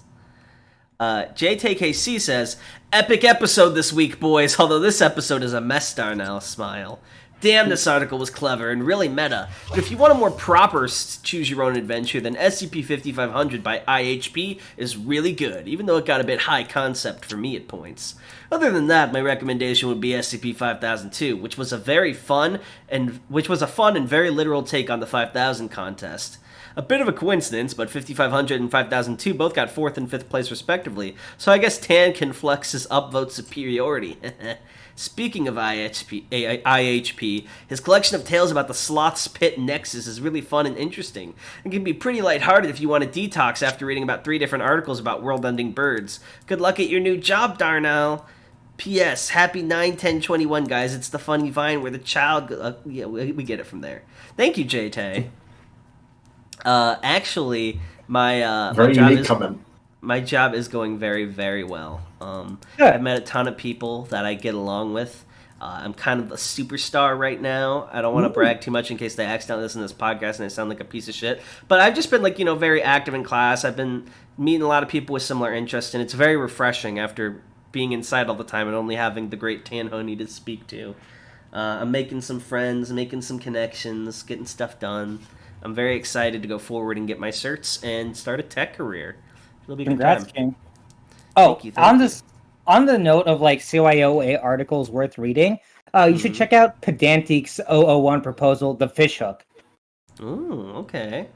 JTKC says, epic episode this week, boys, although this episode is a mess, Darnell, smile. Damn, this article was clever and really meta. But if you want a more proper choose-your-own-adventure, then SCP-5500 by IHP is really good, even though it got a bit high concept for me at points. Other than that, my recommendation would be SCP-5002, which was a fun and very literal take on the 5000 contest. A bit of a coincidence, but 5500 and 5002 both got 4th and 5th place respectively, so I guess Tan can flex his upvote superiority. Speaking of IHP, his collection of tales about the Sloth's Pit Nexus is really fun and interesting, and can be pretty lighthearted if you want to detox after reading about 3 different articles about world-ending birds. Good luck at your new job, Darnell. P.S. Happy 9/10/21, guys. It's the funny vine where the child... yeah, we get it from there. Thank you, JT. Actually, my job is going very, very well. I've met a ton of people that I get along with. I'm kind of a superstar right now. I don't want to brag too much in case they accidentally listen to this podcast and I sound like a piece of shit. But I've just been very active in class. I've been meeting a lot of people with similar interests, and it's very refreshing after being inside all the time and only having the great Tan Honey to speak to. I'm making some friends, making some connections, getting stuff done. I'm very excited to go forward and get my certs and start a tech career. It'll be a good time.
King. Oh, thank you. On the note of CYOA articles worth reading, you should check out Pedantic's 001 proposal, The Fishhook.
Ooh, okay.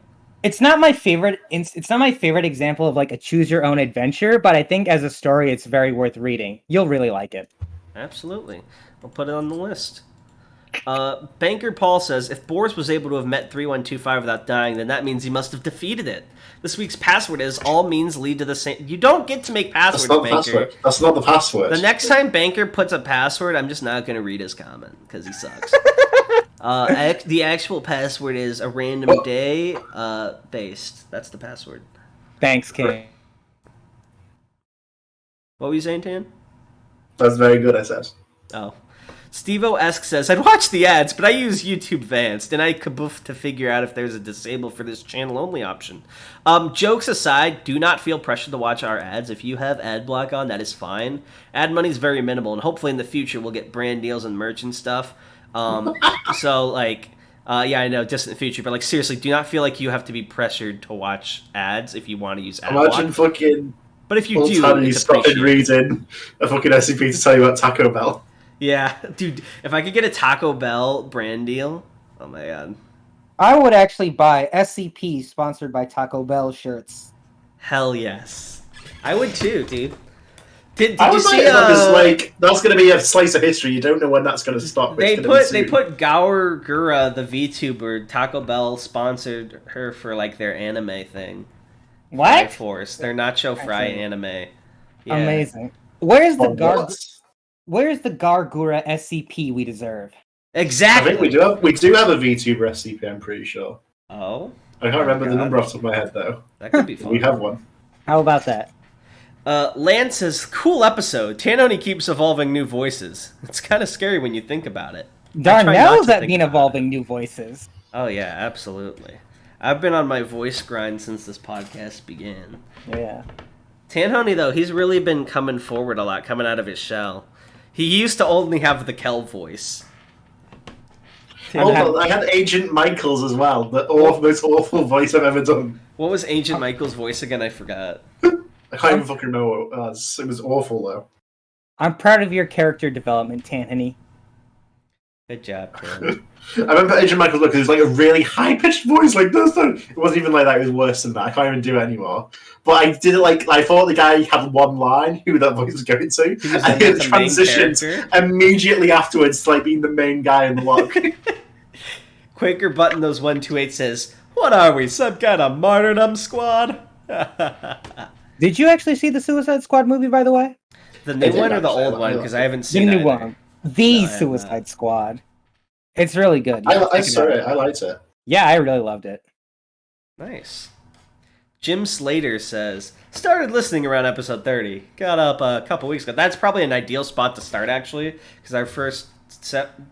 It's not my favorite. It's not my favorite example of a choose your own adventure, but I think as a story, it's very worth reading. You'll really like it.
Absolutely, I'll put it on the list. Banker Paul says, if Boris was able to have met 3125 without dying, then that means he must have defeated it. This week's password is, all means lead to the same... You don't get to make passwords, Banker.
Password. That's not the password.
The next time Banker puts a password, I'm just not going to read his comment, because he sucks. The actual password is a random day based. That's the password.
Thanks, King.
What were you saying, Tan?
That's very good, I said.
Oh. Steve-O-esque says, I'd watch the ads, but I use YouTube Advanced, and I kaboof to figure out if there's a disable for this channel-only option. Jokes aside, do not feel pressured to watch our ads. If you have ad block on, that is fine. Ad money is very minimal, and hopefully in the future we'll get brand deals and merch and stuff. Yeah, I know, distant future, but seriously, do not feel like you have to be pressured to watch ads if you want to use ad block.
Imagine fucking...
But if you do,
you stop and reading a fucking SCP to tell you about Taco Bell.
Yeah, dude, if I could get a Taco Bell brand deal, oh my god.
I would actually buy SCP sponsored by Taco Bell shirts.
Hell yes. I would too, dude. Did
you
see
that's going to be a slice of history. You don't know when that's going to stop.
They put Gaur Gura, the VTuber, Taco Bell sponsored her for their anime thing.
What?
Force. Their Nacho Fry anime. Yeah.
Amazing. Where's the Gargura SCP we deserve?
Exactly.
I think we do have a VTuber SCP, I'm pretty sure.
Oh?
I can't remember the number off the top of my head, though.
That could be fun.
We have one.
How about that?
Lance says, cool episode. Tanoni keeps evolving new voices. It's kind of scary when you think about it.
Darnell's been evolving new voices.
Oh, yeah, absolutely. I've been on my voice grind since this podcast began.
Yeah.
Tanhoney, though, he's really been coming forward a lot, coming out of his shell. He used to only have the Kel voice.
I had Agent Michaels as well, the most awful voice I've ever done.
What was Agent Michaels' voice again? I forgot.
I can't even fucking remember what it was. It was awful, though.
I'm proud of your character development, Tanhoney.
Good job, Tim.
I remember Agent Michael's look, it was like a really high-pitched voice, like this. It wasn't even like that, it was worse than that. I can't even do it anymore. But I did it like, I thought the guy had one line, who that voice was going to, and it transitioned immediately afterwards to like being the main guy in the look.
Quaker Button those 128 says, "What are we, some kind of martyrdom squad?"
Did you actually see the Suicide Squad movie, by the way?
The new one or the old one? Because I haven't seen
the new
either.
one. The Suicide Squad. It's really good.
I saw it. I liked it.
Yeah, I really loved it.
Nice. Jim Slater says, started listening around episode 30. Got up a couple weeks ago. That's probably an ideal spot to start, actually, because our first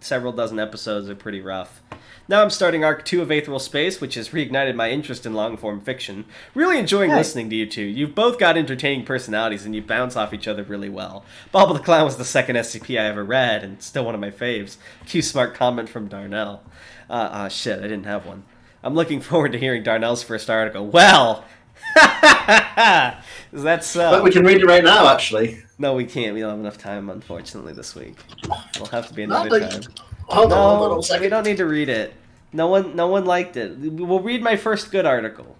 several dozen episodes are pretty rough. Now I'm starting Arc 2 of Aetheral Space, which has reignited my interest in long-form fiction. Really enjoying listening to you two. You've both got entertaining personalities, and you bounce off each other really well. Bobble the Clown was the second SCP I ever read, and still one of my faves. Cue smart comment from Darnell. Shit, I didn't have one. I'm looking forward to hearing Darnell's first article. Well, that's
But we can read it right now, actually.
No, we can't. We don't have enough time, unfortunately, this week. It'll have to be another time.
Hold on a second.
We don't need to read it. No one liked it. We'll read my first good article.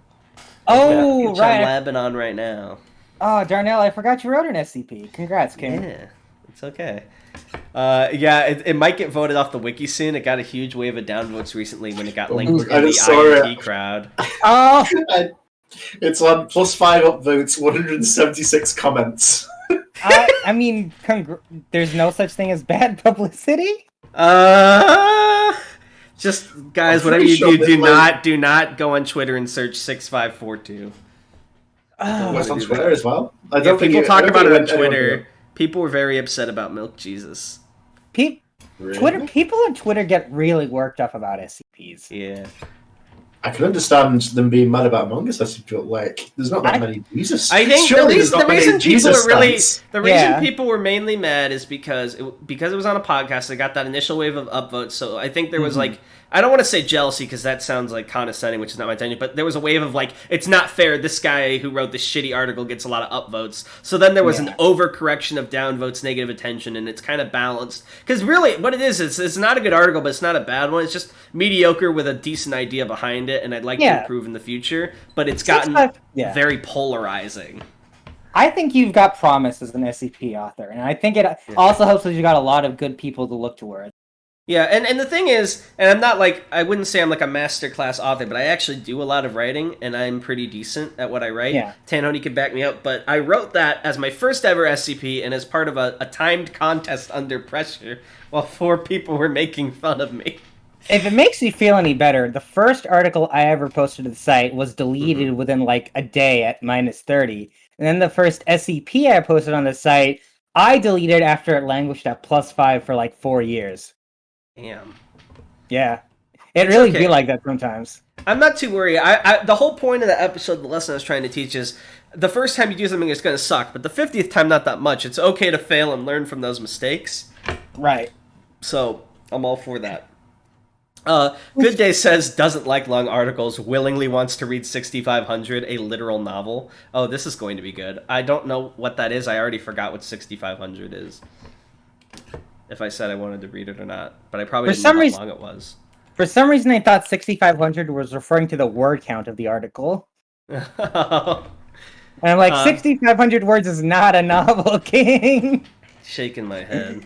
Oh,
which
right.
I'm labbing on right now.
Oh, Darnell, I forgot you wrote an SCP. Congrats, Kim.
Yeah, it's okay. It might get voted off the wiki soon. It got a huge wave of downvotes recently when it got linked in the INT crowd.
Oh!
It's on +5 upvotes, 176 comments.
I mean, there's no such thing as bad publicity?
Just guys, whatever you do not go on Twitter and search 6542.
What's on Twitter as well? I don't think
people talk about it on Twitter. People were very upset about Milk Jesus.
Really? People on Twitter get really worked up about SCPs.
Yeah.
I can understand them being mad about Among Us SCP, but like, there's not that many Jesus.
I think the reason people were mainly mad is because it was on a podcast. They got that initial wave of upvotes. So I think there was like, I don't want to say jealousy because that sounds like condescending, which is not my intention. But there was a wave of like, it's not fair. This guy who wrote this shitty article gets a lot of upvotes. So then there was an overcorrection of downvotes, negative attention, and it's kind of balanced. Because really, what it is, it's not a good article, but it's not a bad one. It's just mediocre with a decent idea behind it, and I'd like to improve in the future. But it's gotten very polarizing.
I think you've got promise as an SCP author, and I think it also helps that you got a lot of good people to look towards.
Yeah, and the thing is, and I'm not like, I wouldn't say I'm like a masterclass author, but I actually do a lot of writing, and I'm pretty decent at what I write. Yeah. Tanhoney could back me up, but I wrote that as my first ever SCP, and as part of a timed contest under pressure, while 4 people were making fun of me.
If it makes you feel any better, the first article I ever posted to the site was deleted within like a day at -30. And then the first SCP I posted on the site, I deleted after it languished at +5 for like 4 years.
Damn.
Yeah. It really be like that sometimes.
I'm not too worried. The whole point of the episode, the lesson I was trying to teach is, the first time you do something, it's going to suck. But the 50th time, not that much. It's okay to fail and learn from those mistakes.
Right.
So, I'm all for that. Good Day says, doesn't like long articles, willingly wants to read 6500, a literal novel. Oh, this is going to be good. I don't know what that is. I already forgot what 6500 is. If I said I wanted to read it or not. But I probably didn't know how long it was.
For some reason, I thought 6500 was referring to the word count of the article. And I'm like, 6500 words is not a novel, King.
Shaking my head.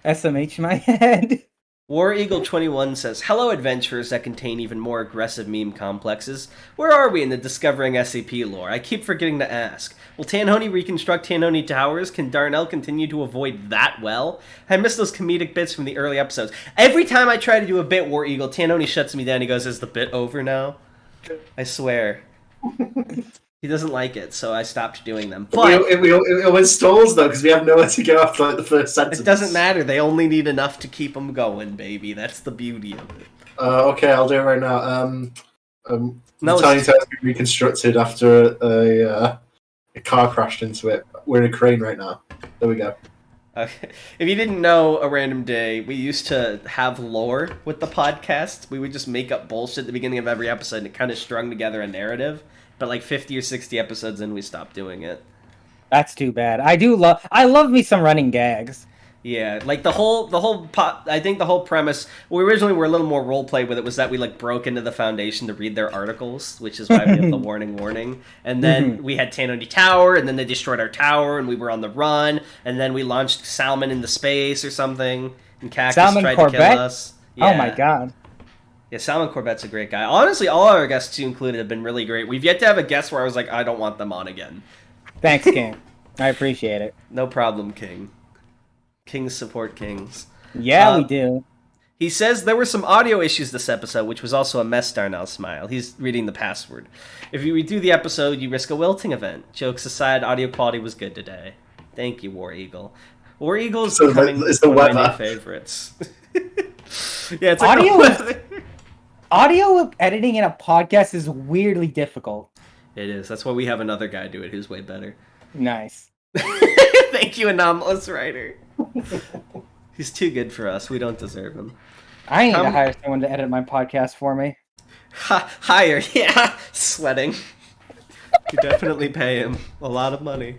SMH my head.
War Eagle 21 says, hello adventurers that contain even more aggressive meme complexes. Where are we in the discovering SCP lore? I keep forgetting to ask. Will Tanhoney reconstruct Tanhoney Towers? Can Darnell continue to avoid that well? I miss those comedic bits from the early episodes. Every time I try to do a bit, War Eagle, Tanhoney shuts me down. He goes, is the bit over now? I swear. He doesn't like it, so I stopped doing them. But
it always stalls, though, because we have nowhere to go after like, the first sentence.
It doesn't matter. They only need enough to keep them going, baby. That's the beauty of it.
Okay, I'll do it right now. The tiny tower's been reconstructed after a car crashed into it. We're in a crane right now. There we go.
Okay. If you didn't know, A Random Day, we used to have lore with the podcast. We would just make up bullshit at the beginning of every episode, and it kind of strung together a narrative. But like 50 or 60 episodes in, we stopped doing it.
That's too bad. I love me some running gags.
Yeah, like I think the whole premise, we originally were a little more roleplay with it, was that we like broke into the Foundation to read their articles, which is why we have the warning. And then we had Tanony Tower, and then they destroyed our tower, and we were on the run, and then we launched Salmon into space or something, and Cactus
Salmon
tried
Corvette?
to kill us. Yeah.
Oh my god.
Yeah, Salmon Corvette's a great guy. Honestly, all our guests too included have been really great. We've yet to have a guest where I was like, I don't want them on again.
Thanks, King. I appreciate it.
No problem, King. Kings support kings.
Yeah, we do.
He says there were some audio issues this episode, which was also a mess, Darnell Smile. He's reading the password. If you redo the episode, you risk a wilting event. Jokes aside, audio quality was good today. Thank you, War Eagle. War Eagle's becoming one of my new favorites. Yeah, it's like
audio editing in a podcast is weirdly difficult.
It is. That's why we have another guy do it who's way better.
Nice.
Thank you, AnAnomalousWriter. He's too good for us. We don't deserve him.
I need to hire someone to edit my podcast for me.
Hire, yeah. Sweating. You definitely pay him a lot of money.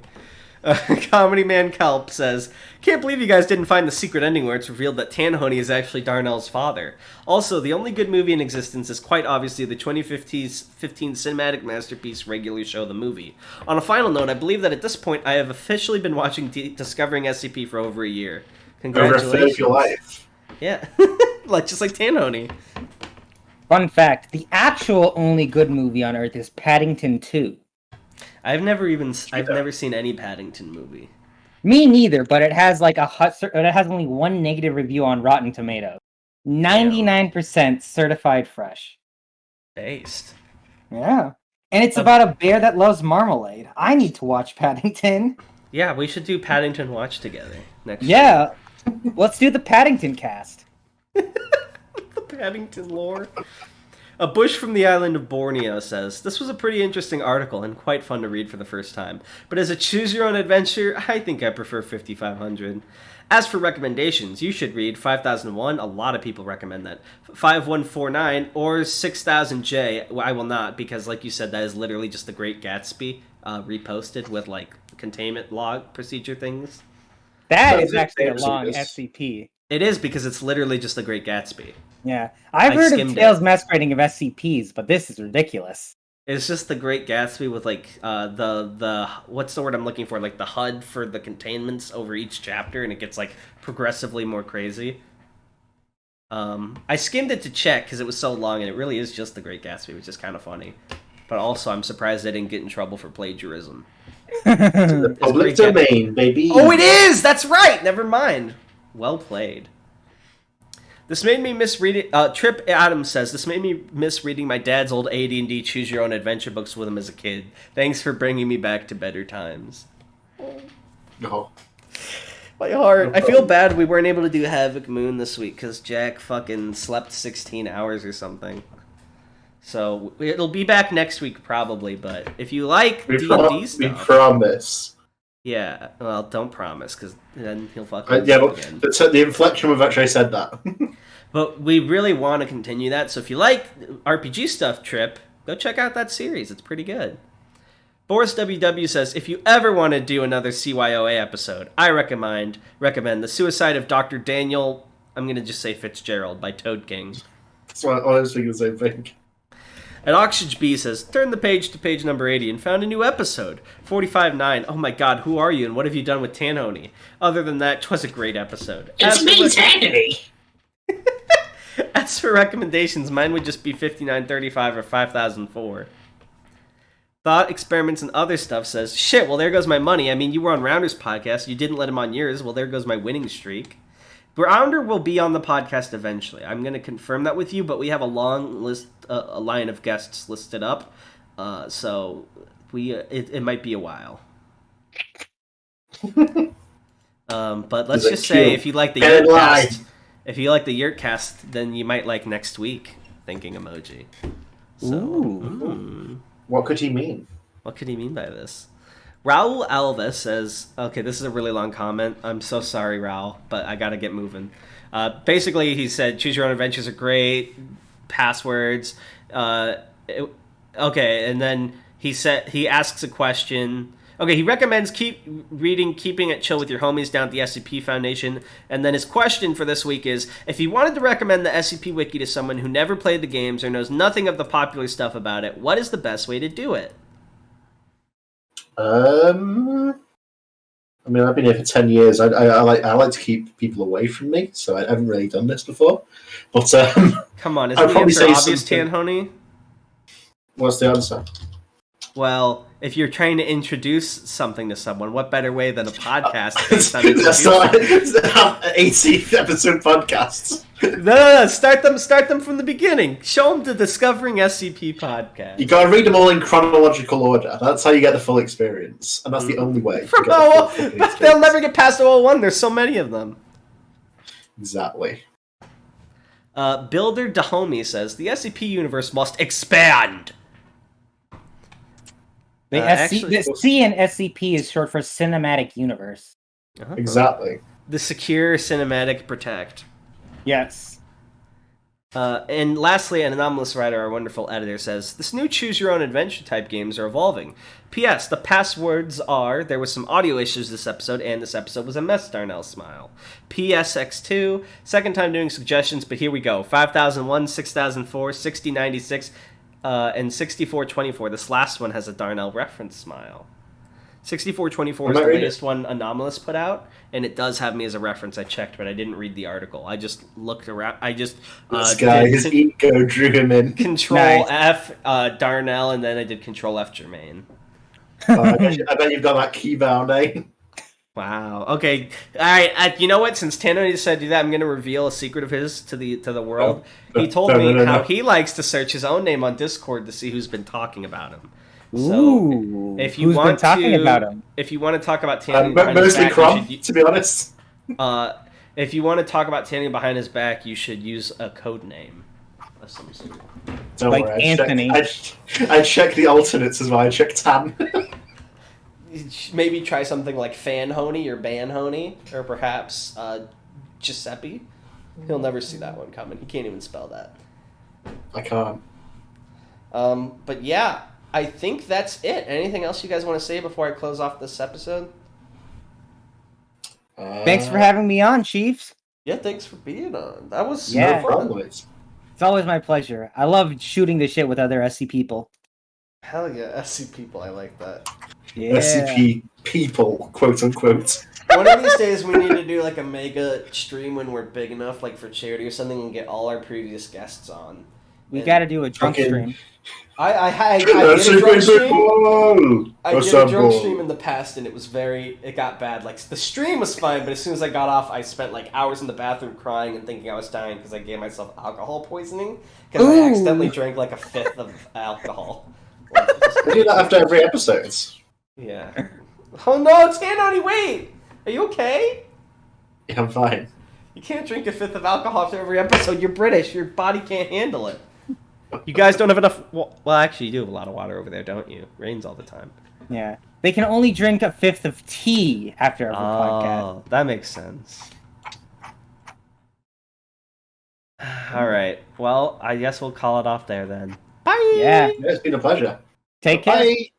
Comedy Man Kelp says, "Can't believe you guys didn't find the secret ending where it's revealed that Tanhoney is actually Darnell's father. Also, the only good movie in existence is quite obviously the 2015 cinematic masterpiece Regular Show the Movie. On a final note, I believe that at this point I have officially been watching Discovering SCP for over a year. Congratulations."
Over a third of your life.
Yeah. Just like Tanhoney.
Fun fact, the actual only good movie on Earth is Paddington 2.
I've never seen any Paddington movie.
Me neither, but it has like it has only one negative review on Rotten Tomatoes. 99% certified fresh.
Based.
Yeah. And it's about a bear that loves marmalade. I need to watch Paddington.
Yeah, we should do Paddington Watch together next
year. Let's do the Paddington cast.
The Paddington lore. A Bush from the island of Borneo says, "This was a pretty interesting article and quite fun to read for the first time. But as a choose-your-own-adventure, I think I prefer 5500. As for recommendations, you should read 5001. A lot of people recommend that. 5149 or 6000J. I will not, because like you said, that is literally just the Great Gatsby reposted with like containment log procedure things.
That is actually a long SCP.
It is, because it's literally just the Great Gatsby.
Yeah, I've heard of Tales Masquerading of SCPs, but this is ridiculous.
It's just the Great Gatsby with like the what's the word I'm looking for? Like the HUD for the containments over each chapter, and it gets like progressively more crazy. I skimmed it to check because it was so long, and it really is just the Great Gatsby, which is kind of funny. But also, I'm surprised they didn't get in trouble for plagiarism.
The public domain, baby.
Oh, it is! That's right! Never mind. Well played. This made me miss reading... Trip Adams says, "This made me miss reading my dad's old AD&D choose-your-own-adventure books with him as a kid. Thanks for bringing me back to better times."
No.
My heart. I feel bad we weren't able to do Havoc Moon this week because Jack fucking slept 16 hours or something. So it'll be back next week probably, but if you like D&D stuff...
We promise.
Yeah, well, don't promise, because then he'll fucking again.
But the inflection we've actually said that.
But we really want to continue that, so if you like RPG stuff, Trip, go check out that series. It's pretty good. Boris WW says, "If you ever want to do another CYOA episode, I recommend The Suicide of Dr. Daniel, I'm going to just say Fitzgerald, by Toad King."
That's what I was thinking the same thing.
And Oxygen B says, "Turn the page to page number 80 and found a new episode. 45.9. Oh my god, who are you and what have you done with Tanhoney? Other than that, 'twas a great episode."
It's me, Tanhoney!
As for recommendations, mine would just be 5935 or 5004. Thought Experiments and Other Stuff says, "Shit, well there goes my money. I mean, you were on Rounder's podcast. You didn't let him on yours. Well, there goes my winning streak." Rounder will be on the podcast eventually. I'm going to confirm that with you, but we have a long list, a line of guests listed up, so it might be a while. But let's just say if you like the Yurtcast, then you might like next week. Thinking emoji. So,
What could he mean?
What could he mean by this? Raul Alves says, okay, this is a really long comment. I'm so sorry, Raul, but I gotta get moving. Basically, he said, "Choose Your Own Adventures are great. Passwords." Okay, and then he asks a question. Okay, he recommends keeping it chill with your homies down at the SCP Foundation. And then his question for this week is, if he wanted to recommend the SCP Wiki to someone who never played the games or knows nothing of the popular stuff about it, what is the best way to do it?
I mean, I've been here for 10 years. I like to keep people away from me, so I haven't really done this before. But
come on, is
I'd
the
probably
answer
say
obvious,
something-
Tanhoney?
What's the answer?
Well, if you're trying to introduce something to someone, what better way than a podcast based on
That's
introducing?
not have 80 episode podcasts.
No. Start them from the beginning. Show them the Discovering SCP podcast.
You gotta read them all in chronological order. That's how you get the full experience, and that's the only way.
From
to get the full fucking
but they'll
experience.
never get past 01. There's so many of them.
Exactly.
Builder Dahomey says the SCP universe must expand.
The C in SCP is short for Cinematic Universe.
Exactly.
The Secure Cinematic Protect.
Yes.
And lastly, AnAnomalousWriter, our wonderful editor, says, this new choose-your-own-adventure type games are evolving. P.S. The passwords are, there was some audio issues this episode, and this episode was a mess, Darnell Smile. PSX2, second time doing suggestions, but here we go. 5001, 6004, 6096, and 6424. This last one has a Darnell reference smile. 6424 is the latest one Anomalous put out, and it does have me as a reference. I checked, but I didn't read the article. I just looked around. I just
This guy, his ego drew him in.
Control F Darnell, and then I did Control F Jermaine.
I bet you've got that keybound, eh?
Wow. Okay. All right. You know what? Since Tano decided to do that, I'm going to reveal a secret of his to the world. He told me how he likes to search his own name on Discord to see who's been talking about him.
Ooh,
if you
who's
want
been talking about him?
If you want to talk about Tanning behind
mostly
his back,
Crumb, to be honest.
If you want to talk about Tanning behind his back, you should use a code name of some sort.
Don't
like
worry,
Anthony.
I check the alternates as well. I check Tan.
Maybe try something like Fanhoney or Banhoney, or perhaps Giuseppe. He'll never see that one coming. He can't even spell that.
I can't.
But yeah, I think that's it. Anything else you guys want to say before I close off this episode?
Thanks for having me on, Chiefs.
Yeah, thanks for being on. That was
Yeah.
so fun.
Always.
It's always my pleasure. I love shooting the shit with other SC people.
Hell yeah, SC people, I like that.
Yeah.
SCP people, quote unquote.
One of these days we need to do like a mega stream when we're big enough, like for charity or something, and get all our previous guests on.
We got to do a drunk
Fucking-
stream.
I did a drunk stream. I did a drunk stream in the past, and it got bad. Like, the stream was fine, but as soon as I got off, I spent, like, hours in the bathroom crying and thinking I was dying because I gave myself alcohol poisoning because I accidentally drank, like, a fifth of alcohol.
We do that after every episode.
Yeah. Oh, no, Tanoni, wait! Are you okay?
Yeah, I'm fine.
You can't drink a fifth of alcohol after every episode. You're British. Your body can't handle it. You guys don't have enough... Well, actually, you do have a lot of water over there, don't you? Rains all the time.
Yeah. They can only drink a fifth of tea after every podcast.
Oh, that makes sense. All right. Well, I guess we'll call it off there then. Bye!
Yeah.
Yeah, it's been a pleasure.
Take care.
Bye.